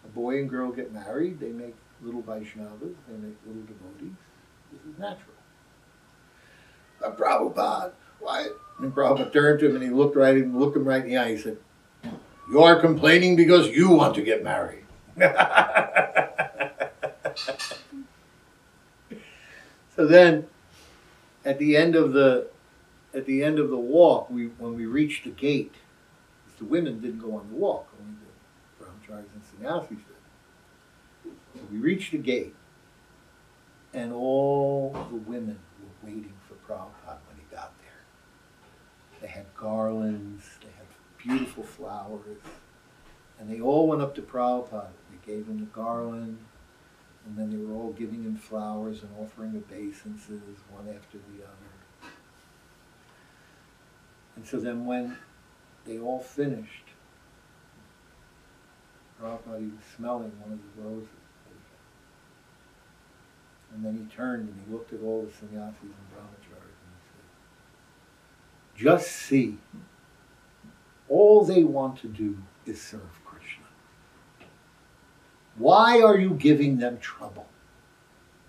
A boy and girl get married, they make little Vaishnavas, they make little devotees. This is natural. But Prabhupada, why? And Prabhupada turned to him and he looked him right in the eye. He said, you are complaining because you want to get married. So then, at the end of the walk, when we reached the gate, the women didn't go on the walk, only the brahmacharis and sannyasis did. So we reached the gate, and all the women were waiting for Prabhupada when he got there. They had garlands, they had beautiful flowers, and they all went up to Prabhupada. They gave him the garland, and then they were all giving him flowers and offering obeisances, one after the other. And so then when they all finished, Prabhupada, he was smelling one of the roses. And then he turned and he looked at all the sannyasis and brahmacharis and he said, just see, all they want to do is serve Krishna. Why are you giving them trouble?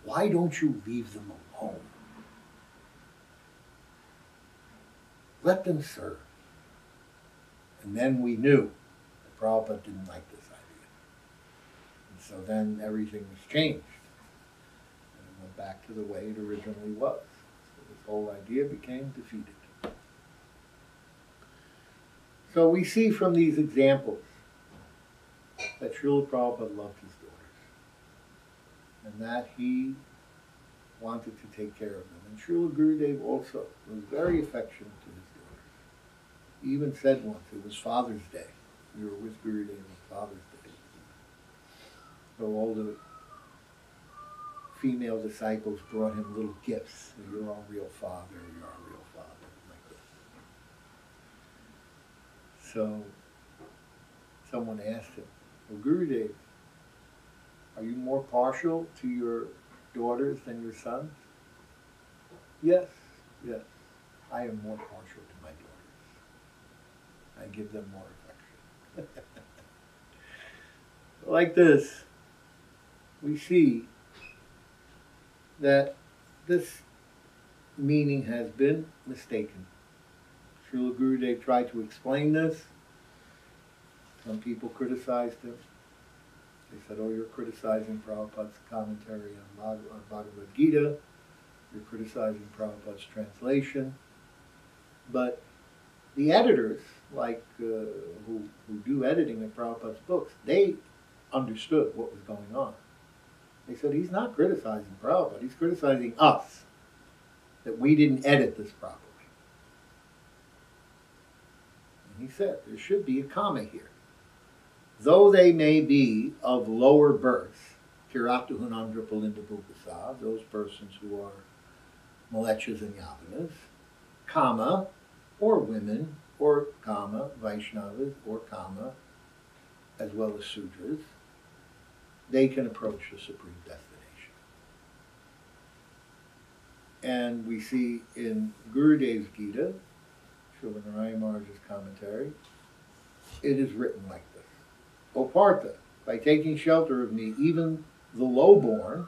Why don't you leave them alone? Let them serve. And then we knew that Prabhupada didn't like this idea. And so then everything was changed. And when back to the way it originally was. So this whole idea became defeated. So we see from these examples that Srila Prabhupada loved his daughters and that he wanted to take care of them. And Srila Gurudev also was very affectionate to his daughters. He even said once, it was Father's Day. We were with Gurudev on Father's Day. So all the female disciples brought him little gifts. You're our real father, you're our real father, like this. So someone asked him, well, Gurudev, are you more partial to your daughters than your sons? Yes, yes. I am more partial to my daughters. I give them more affection. Like this, we see that this meaning has been mistaken. Srila Gurudev tried to explain this. Some people criticized him. They said, oh, you're criticizing Prabhupada's commentary on Bhagavad Gita. You're criticizing Prabhupada's translation. But the editors, like who do editing of Prabhupada's books, they understood what was going on. They said, he's not criticizing Prabhupada, he's criticizing us, that we didn't edit this properly. And he said, there should be a comma here. Though they may be of lower birth, Kiratuhunandra Palinda Bhupasa, those persons who are Malechas and Yavanas, comma, or women, or comma, Vaishnavas, or comma, as well as Sudras, they can approach the supreme destination. And we see in Gurudev's Gita, Srila Narayana Maharaj's commentary, it is written like this. O Partha, by taking shelter of me, even the lowborn,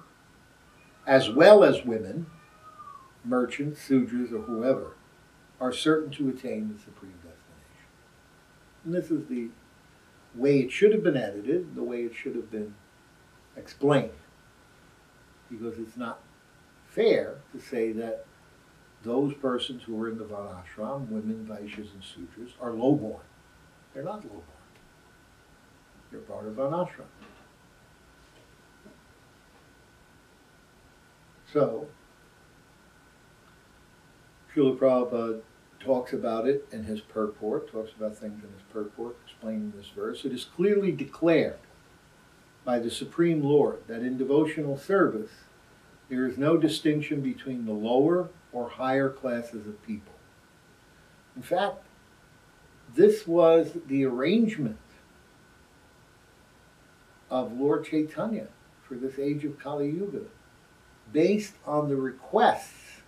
as well as women, merchants, Sudras, or whoever, are certain to attain the supreme destination. And this is the way it should have been edited, the way it should have been explained. Because it's not fair to say that those persons who are in the Varnashram, women, Vaishyas, and Sudras, are lowborn. They're not lowborn. They're part of Varnashram. So, Srila Prabhupada talks about it in his purport, talks about things in his purport, explaining this verse. It is clearly declared by the Supreme Lord that in devotional service there is no distinction between the lower or higher classes of people. In fact, this was the arrangement of Lord Chaitanya for this age of Kali Yuga, based on the requests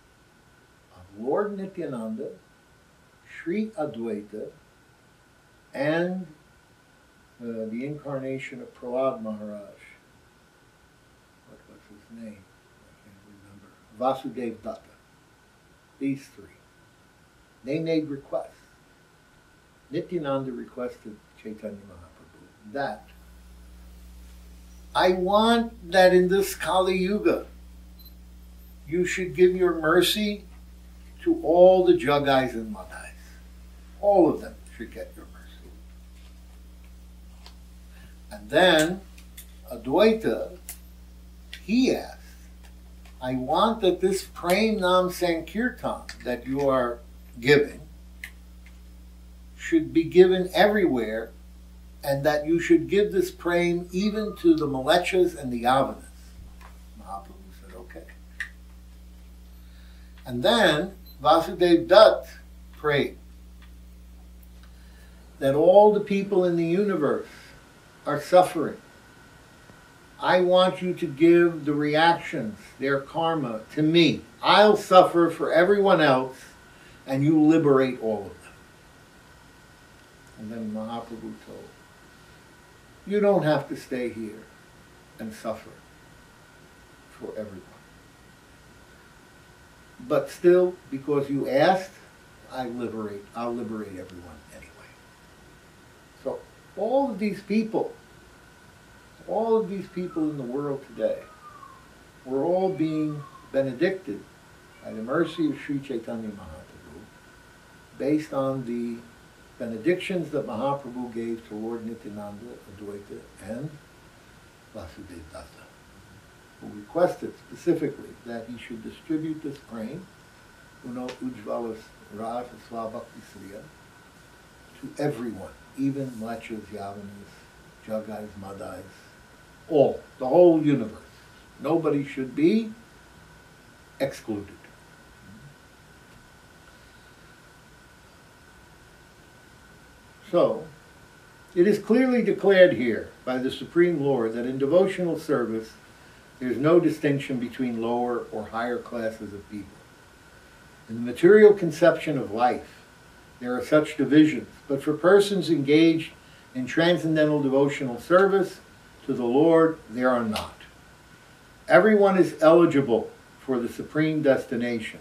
of Lord Nityananda, Sri Advaita, and the incarnation of Prahlad Maharaj. What was his name? I can't remember. Vasudev Datta. These three. They made requests. Nityananda requested Chaitanya Mahaprabhu that I want that in this Kali Yuga you should give your mercy to all the Jagais and Madhais. All of them should get your mercy. And then Advaita, he asked, I want that this Prem Nam Sankirtan that you are giving should be given everywhere, and that you should give this Prem even to the Malechas and the Yavanas. Mahaprabhu said, okay. And then Vasudev Dutt prayed that all the people in the universe are suffering. I want you to give the reactions, their karma, to me. I'll suffer for everyone else, and you liberate all of them. And then Mahaprabhu told, you don't have to stay here and suffer for everyone. But still, because you asked, I'll liberate everyone anyway. So all of these people in the world today, we're all being benedicted by the mercy of Sri Chaitanya Mahaprabhu, based on the benedictions that Mahaprabhu gave to Lord Nityananda, Advaita, and Vasudeva Datta, who requested specifically that he should distribute this praying, Uno Ujvalas Raja Swabhakti Sriya, to everyone, even Mlechas, Yavanas, Jagais, Madais, all, the whole universe. Nobody should be excluded. So, it is clearly declared here by the Supreme Lord that in devotional service there is no distinction between lower or higher classes of people. In the material conception of life, there are such divisions, but for persons engaged in transcendental devotional service to the Lord, there are not. Everyone is eligible for the supreme destination.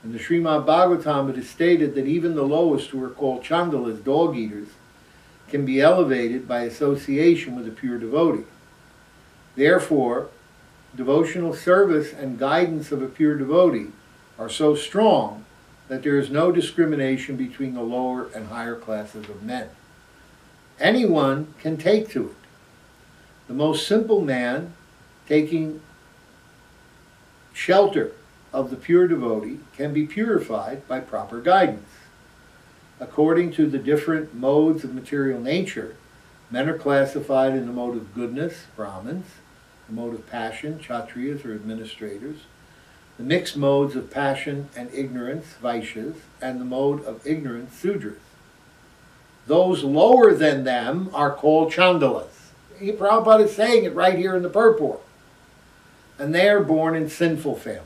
In the Srimad Bhagavatam, it is stated that even the lowest, who are called chandalas, dog-eaters, can be elevated by association with a pure devotee. Therefore, devotional service and guidance of a pure devotee are so strong that there is no discrimination between the lower and higher classes of men. Anyone can take to it. The most simple man, taking shelter of the pure devotee, can be purified by proper guidance. According to the different modes of material nature, men are classified in the mode of goodness, Brahmins, the mode of passion, Kshatriyas or administrators, the mixed modes of passion and ignorance, Vaishyas, and the mode of ignorance, Sudras. Those lower than them are called chandalas. Prabhupada is saying it right here in the purport. And they are born in sinful families.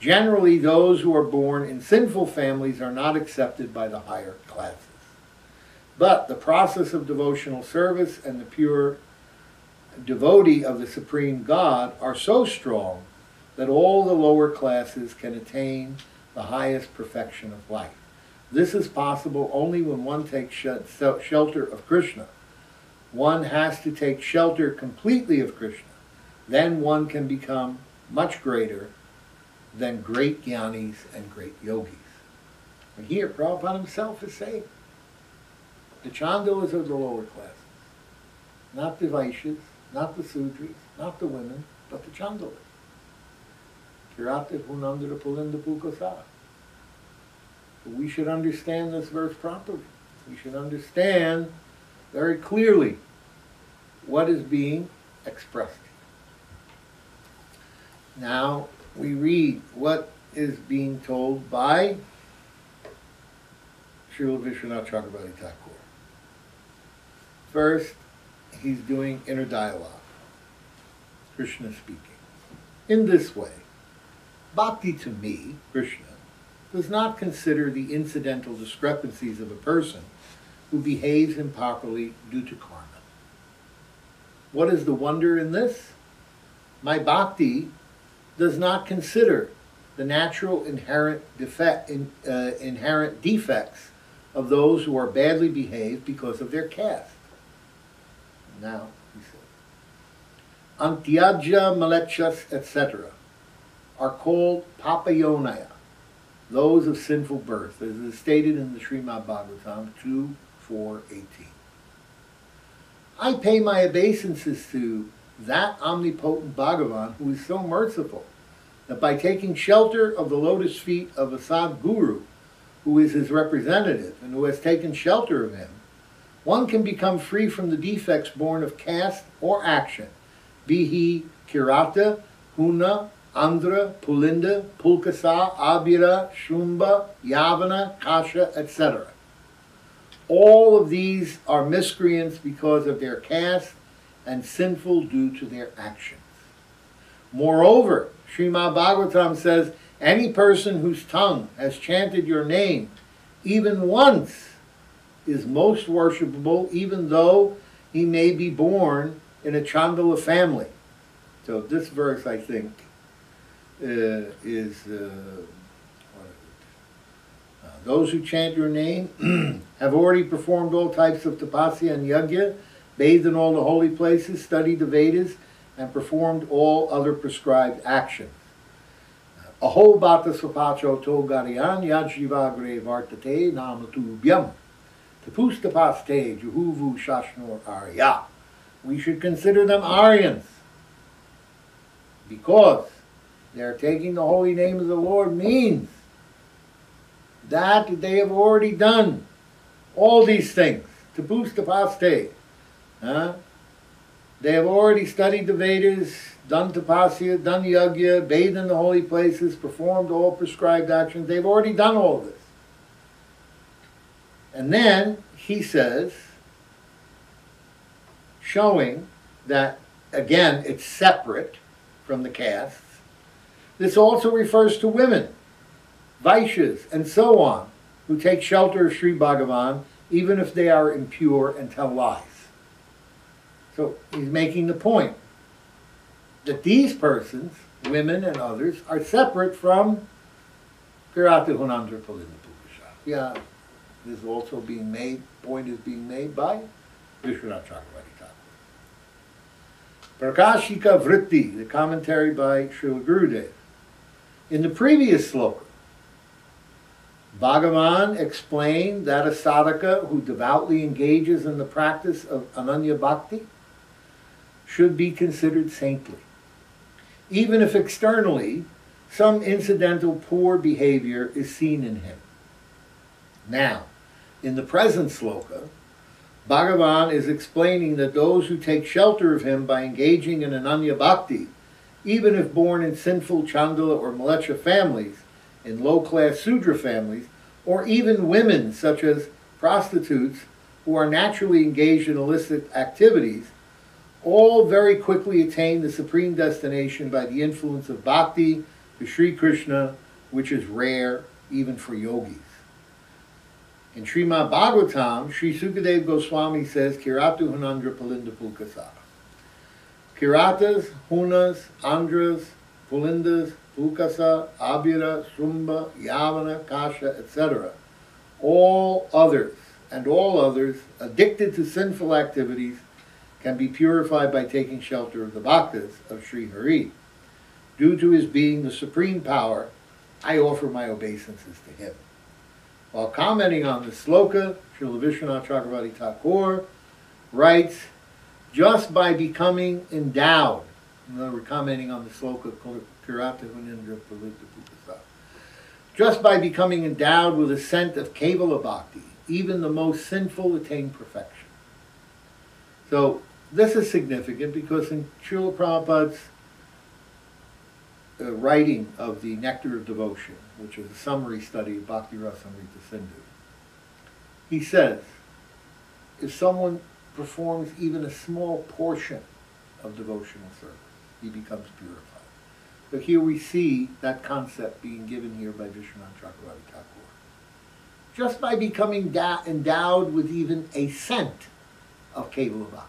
Generally, those who are born in sinful families are not accepted by the higher classes. But the process of devotional service and the pure devotee of the Supreme God are so strong that all the lower classes can attain the highest perfection of life. This is possible only when one takes shelter of Krishna. One has to take shelter completely of Krishna. Then one can become much greater than great jnanis and great yogis. And here, Prabhupada himself is saying, the chandalas are the lower classes, not the Vaishyas, not the Sudras, not the women, but the chandalas. Kirata Punandra Pulinda Pukasa. We should understand this verse properly. We should understand very clearly what is being expressed. Now we read what is being told by Srila Vishwanath Chakrabarti Thakur. First, he's doing inner dialogue. Krishna speaking. In this way, bhakti to me, Krishna, does not consider the incidental discrepancies of a person who behaves improperly due to karma. What is the wonder in this? My bhakti does not consider the natural inherent defects of those who are badly behaved because of their caste. Now, he says, Antyajya malechas, etc., are called papayonaya, those of sinful birth, as is stated in the Srimad Bhagavatam 2:4-18. I pay my obeisances to that omnipotent Bhagavan who is so merciful that by taking shelter of the lotus feet of a Sadguru, who is his representative and who has taken shelter of him, one can become free from the defects born of caste or action, be he Kirata, Huna, Andhra, Pulinda, Pulkasa, Abhira, Shumba, Yavana, Kasha, etc. All of these are miscreants because of their caste and sinful due to their actions. Moreover, Srimad Bhagavatam says, any person whose tongue has chanted your name even once is most worshipable, even though he may be born in a Chandala family. So this verse, I think, those who chant your name have already performed all types of tapasya and yajna, bathed in all the holy places, studied the Vedas, and performed all other prescribed actions. Aho bata sapacho to garian yad shivagre vartate namatubhyam. Tapustapaste juhuvu shashnor arya. We should consider them Aryans, because they're taking the holy name of the Lord means that they have already done all these things. Tapustapaste. They have already studied the Vedas, done tapasya, done yajna, bathed in the holy places, performed all prescribed actions. They've already done all this. And then he says, showing that, again, it's separate from the castes, this also refers to women, Vaishyas, and so on, who take shelter of Sri Bhagavan, even if they are impure and tell lies. So he's making the point that these persons, women and others, are separate from Kirata Hunandra Palinda Pukasha. Yeah, this is also being made, point is being made by Vishwanath Chakravarti Thakur. Prakashika Vritti, the commentary by Srila Gurudev. In the previous sloka, Bhagavan explained that a sadhaka who devoutly engages in the practice of Ananya Bhakti should be considered saintly, even if externally some incidental poor behavior is seen in him. Now, in the present sloka, Bhagavan is explaining that those who take shelter of him by engaging in Ananya Bhakti, even if born in sinful Chandala or Mleccha families, in low-class Sudra families, or even women such as prostitutes who are naturally engaged in illicit activities, all very quickly attain the supreme destination by the influence of bhakti to Sri Krishna, which is rare even for yogis. In Srimad Bhagavatam, Sri Sukadeva Goswami says, Kiratu Hunandra Palinda Pulkasa. Kiratas, Hunas, Andras, Pulindas, Pulkasa, Abhira, Sumba, Yavana, Kasha, etc. All others, and all others, addicted to sinful activities, can be purified by taking shelter of the bhaktas of Sri Hari. Due to his being the supreme power, I offer my obeisances to him. While commenting on the sloka, Srila Vishwanath Chakravarti Thakur writes, just by becoming endowed, we're commenting on the sloka, Kirata Hunindra Palita Pukasa, just by becoming endowed with a scent of Kevala Bhakti, even the most sinful attain perfection. So, this is significant because in Srila Prabhupada's writing of the Nectar of Devotion, which is a summary study of Bhakti Rasamrita Sindhu, he says, if someone performs even a small portion of devotional service, he becomes purified. So here we see that concept being given here by Vishwanath Chakravarti Thakur. Just by becoming endowed with even a scent of Kevala Bhakti,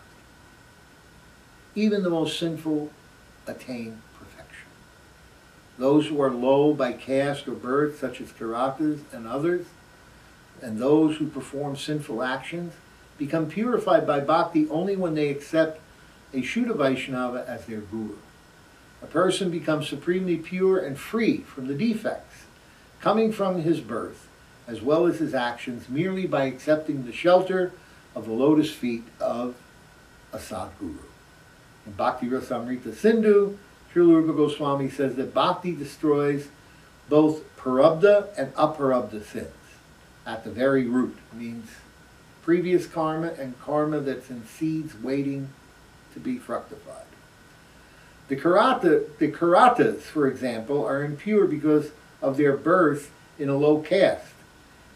even the most sinful attain perfection. Those who are low by caste or birth, such as Kiratas and others, and those who perform sinful actions, become purified by bhakti only when they accept a Shuddha Vaishnava as their guru. A person becomes supremely pure and free from the defects coming from his birth, as well as his actions, merely by accepting the shelter of the lotus feet of a Sadguru. In Bhakti Rasamrita Sindhu, Srila Rupa Goswami says that bhakti destroys both parabdha and aparabdha sins at the very root. It means previous karma and karma that's in seeds waiting to be fructified. The Kiratas, for example, are impure because of their birth in a low caste.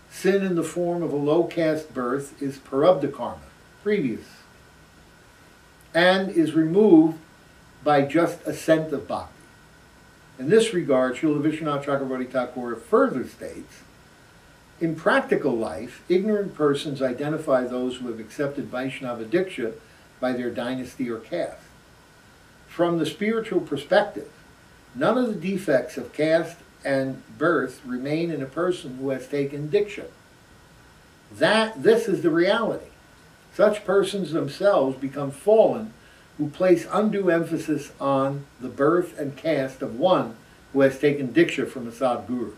Sin in the form of a low caste birth is parabdha karma, previous, and is removed by just a scent of bhakti. In this regard, Srila Vishwanath Chakravarti Thakur further states, in practical life, ignorant persons identify those who have accepted Vaishnava Diksha by their dynasty or caste. From the spiritual perspective, none of the defects of caste and birth remain in a person who has taken Diksha. This is the reality. Such persons themselves become fallen who place undue emphasis on the birth and caste of one who has taken Diksha from a Sadguru.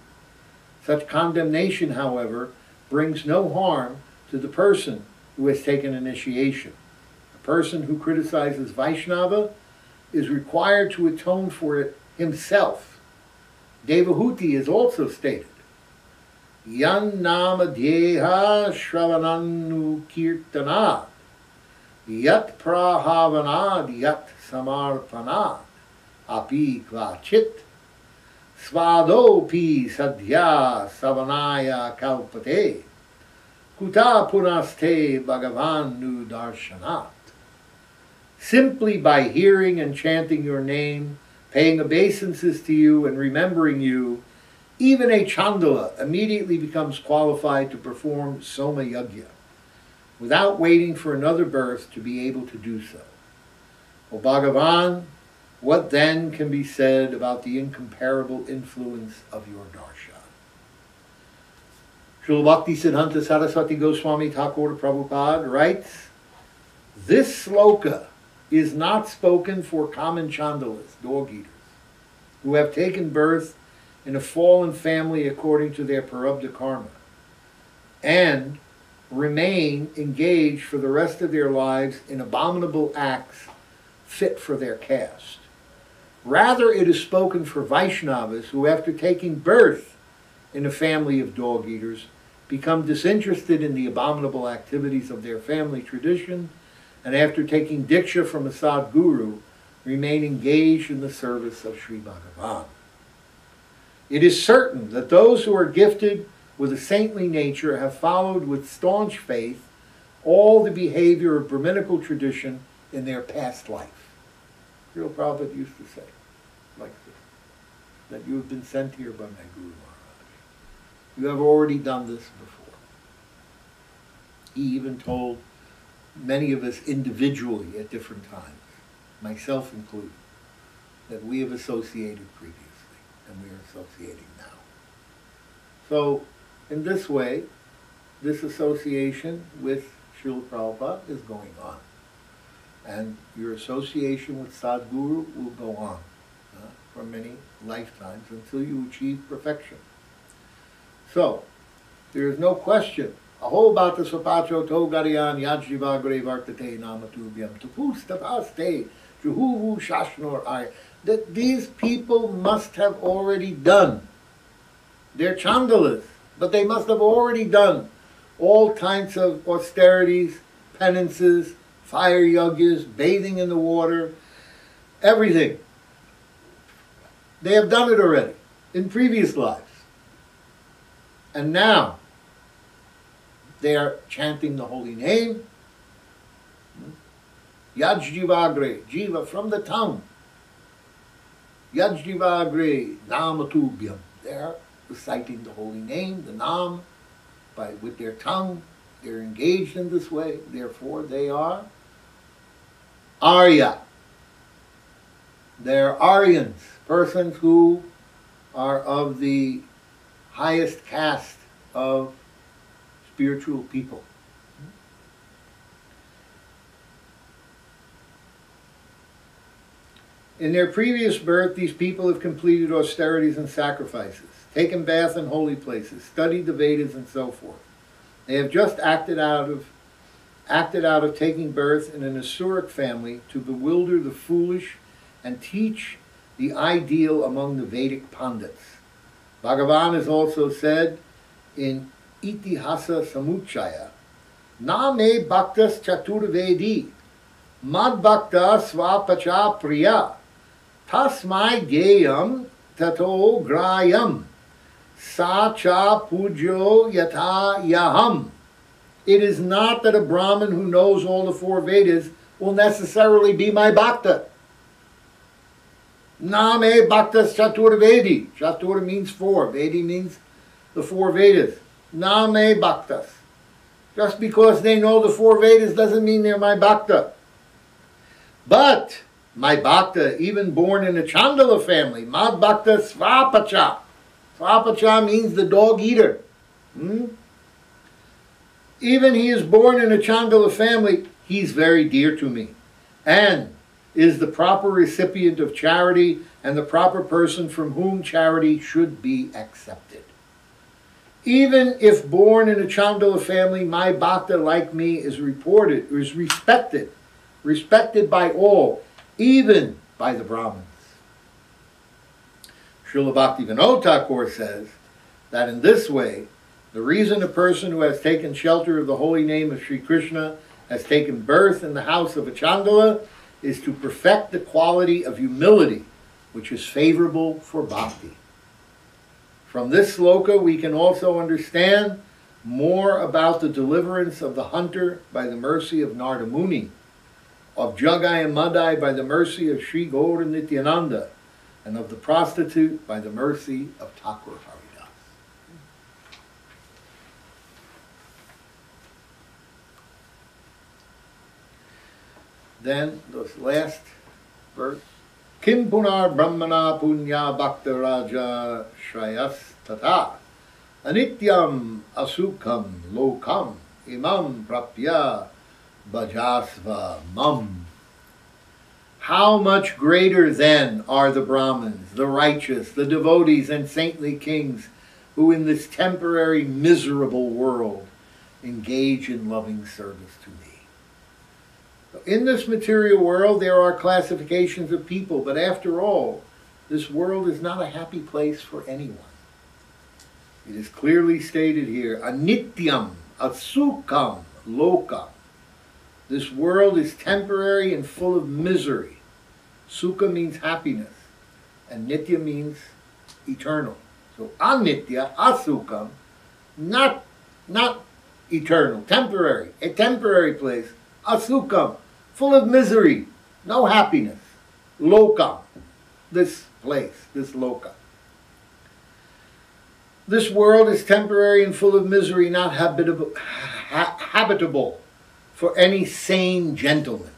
Such condemnation, however, brings no harm to the person who has taken initiation. A person who criticizes Vaishnava is required to atone for it himself. Devahuti is also stated, Yan nama dheha shravananu kirtanad, yat prahavanad yat samarpanad, api kvachit, svadopi sadhya savanaya kalpate, kuta punaste bhagavanu darshanat. Simply by hearing and chanting your name, paying obeisances to you and remembering you, even a Chandala immediately becomes qualified to perform Soma Yajna, without waiting for another birth to be able to do so. O Bhagavan, what then can be said about the incomparable influence of your darshan? Srila Bhakti Siddhanta Saraswati Goswami Thakur Prabhupada writes, this sloka is not spoken for common Chandalas, dog eaters, who have taken birth in a fallen family according to their prarabdha karma, and remain engaged for the rest of their lives in abominable acts fit for their caste. Rather, it is spoken for Vaishnavas who, after taking birth in a family of dog eaters, become disinterested in the abominable activities of their family tradition, and after taking Diksha from a Sadguru, remain engaged in the service of Sri Bhagavan. It is certain that those who are gifted with a saintly nature have followed with staunch faith all the behavior of Brahminical tradition in their past life. Srila Prabhupada used to say, like this, that you have been sent here by my Guru Maharaj. You have already done this before. He even told many of us individually at different times, myself included, that we have associated previously and we are associating now. So, in this way, this association with Srila Prabhupada is going on. And your association with Sadguru will go on for many lifetimes until you achieve perfection. So, there is no question. Aho bhata swapacho to gariyan yajjivagre vartate namatubhyam tapustavaste juhuvu shashnor ay. That these people must have already done. They're Chandalas, but they must have already done all kinds of austerities, penances, fire yajnas, bathing in the water, everything. They have done it already in previous lives. And now they are chanting the holy name. Yajjivagre, jiva from the tongue. Yajjivagre namatubhyam. They are reciting the holy name, the nam, with their tongue. They're engaged in this way. Therefore, they are Arya. They're Aryans, persons who are of the highest caste of spiritual people. In their previous birth, these people have completed austerities and sacrifices, taken bath in holy places, studied the Vedas, and so forth. They have just acted out of taking birth in an Asuric family to bewilder the foolish and teach the ideal among the Vedic Pandits. Bhagavan has also said in Itihasa Samuchaya, Na me bhaktas chaturvedi, mad bhakta swapacha priya, tasmai geyam tato grayam, sa cha pujo yata yaham. It is not that a Brahmin who knows all the four Vedas will necessarily be my bhakta. Na me bhaktas chaturvedi. Chatur means four. Vedi means the four Vedas. Na me bhaktas. Just because they know the four Vedas doesn't mean they're my bhakta. But my bhakta, even born in a Chandala family, mad bhakta svapacha. Svapacha means the dog eater. Even he is born in a Chandala family, he's very dear to me. And is the proper recipient of charity and the proper person from whom charity should be accepted. Even if born in a Chandala family, my bhakta, like me, is respected by all, even by the Brahmins. Srila Bhaktivinoda Thakur says that in this way, the reason a person who has taken shelter of the holy name of Sri Krishna has taken birth in the house of a Chandala is to perfect the quality of humility, which is favorable for bhakti. From this sloka, we can also understand more about the deliverance of the hunter by the mercy of Narada Muni, of Jagai and Madai by the mercy of Sri Gaura Nityananda, and of the prostitute by the mercy of Thakur Haridas. Then, this last verse. Kim punar brahmana punya bhakta raja shrayas tata anityam asukam lokam imam prapya bhajasva mam. How much greater then are the Brahmins, the righteous, the devotees and saintly kings who in this temporary miserable world engage in loving service to me. In this material world, there are classifications of people, but after all, this world is not a happy place for anyone. It is clearly stated here, anityam, asukam, lokam. This world is temporary and full of misery. Sukha means happiness, and nitya means eternal. So anitya, asukam, not eternal, temporary, a temporary place. Asukam, full of misery, no happiness. Lokam, this place, this loka. This world is temporary and full of misery, not habitable for any sane gentleman.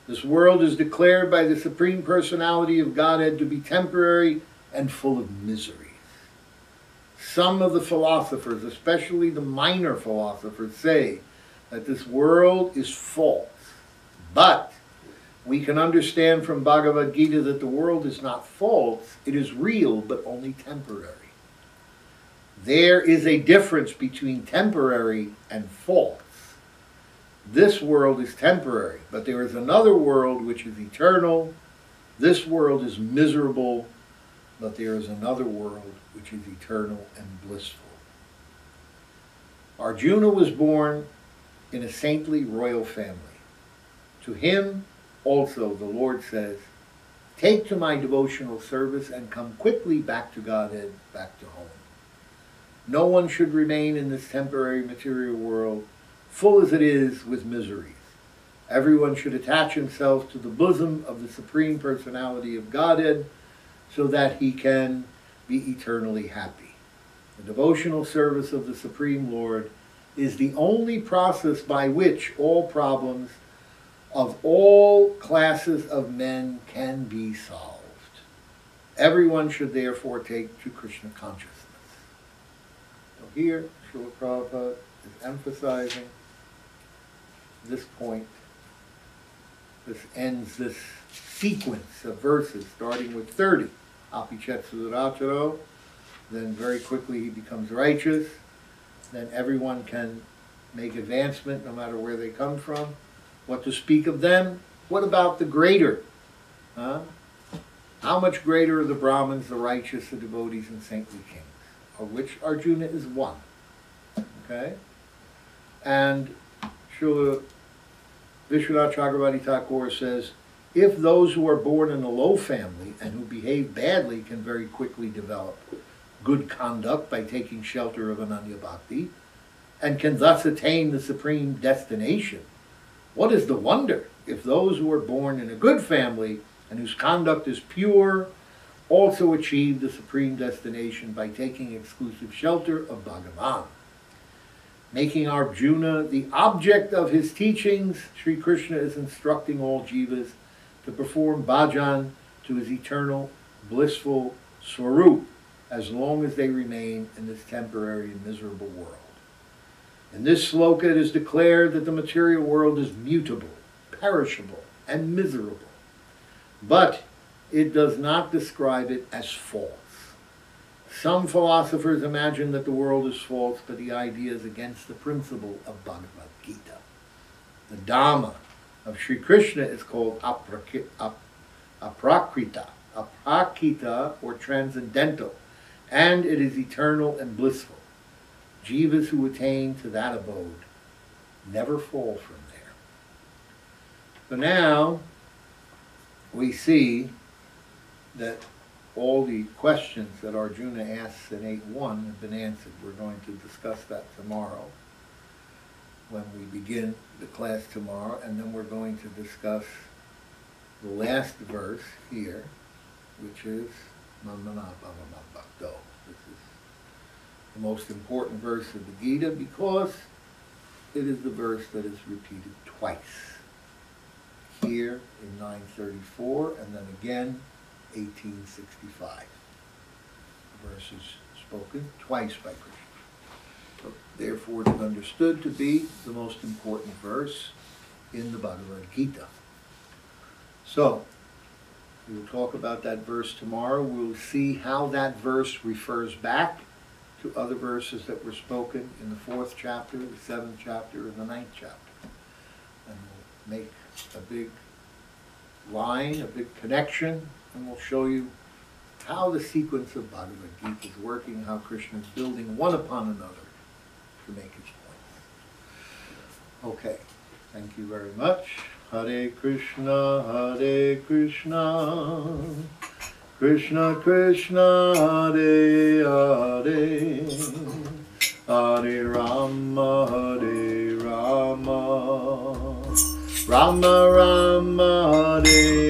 This world is declared by the Supreme Personality of Godhead to be temporary and full of miseries. Some of the philosophers, especially the minor philosophers, say that this world is false. But we can understand from Bhagavad Gita that the world is not false, it is real, but only temporary. There is a difference between temporary and false. This world is temporary, but there is another world which is eternal. This world is miserable, but there is another world which is eternal and blissful. Arjuna was born in a saintly royal family. To him also the Lord says, take to my devotional service and come quickly back to Godhead, back to home. No one should remain in this temporary material world, full as it is with miseries. Everyone should attach himself to the bosom of the Supreme Personality of Godhead so that he can be eternally happy. The devotional service of the Supreme Lord is the only process by which all problems of all classes of men can be solved. Everyone should therefore take to Krishna consciousness. So here, Srila Prabhupada is emphasizing this point. This ends this sequence of verses, starting with 30. Apichet Sudaracharo. Then very quickly he becomes righteous. Then everyone can make advancement no matter where they come from. What to speak of them? What about the greater? How much greater are the Brahmins, the righteous, the devotees, and saintly kings, of which Arjuna is one? Okay? And Srila Vishwanath Chakravarti Thakur says, if those who are born in a low family and who behave badly can very quickly develop good conduct by taking shelter of Ananya Bhakti, and can thus attain the supreme destination, what is the wonder if those who are born in a good family and whose conduct is pure also achieve the supreme destination by taking exclusive shelter of Bhagavan? Making Arjuna the object of his teachings, Sri Krishna is instructing all jivas to perform bhajan to his eternal, blissful swarup as long as they remain in this temporary and miserable world. In this sloka it is declared that the material world is mutable, perishable, and miserable. But it does not describe it as false. Some philosophers imagine that the world is false, but the idea is against the principle of Bhagavad Gita. The Dhamma of Sri Krishna is called aprakrita, or transcendental, and it is eternal and blissful. Jivas who attain to that abode never fall from there. So now we see that all the questions that Arjuna asks in 8.1 have been answered. We're going to discuss that tomorrow when we begin the class tomorrow, and then we're going to discuss the last verse here, which is Mamana Bhava Bhakto. This is the most important verse of the Gita because it is the verse that is repeated twice. Here in 934 and then again 1865. The verse is spoken twice by Krishna. So, therefore it is understood to be the most important verse in the Bhagavad Gita. So, we will talk about that verse tomorrow. We'll see how that verse refers back to other verses that were spoken in the 4th chapter, the 7th chapter, and the 9th chapter. And we'll make a big line, a big connection, and we'll show you how the sequence of Bhagavad Gita is working, how Krishna is building one upon another to make his point. Okay, thank you very much. Hare Krishna, Krishna Krishna, Hare Hare, Hare Rama, Rama Rama, Hare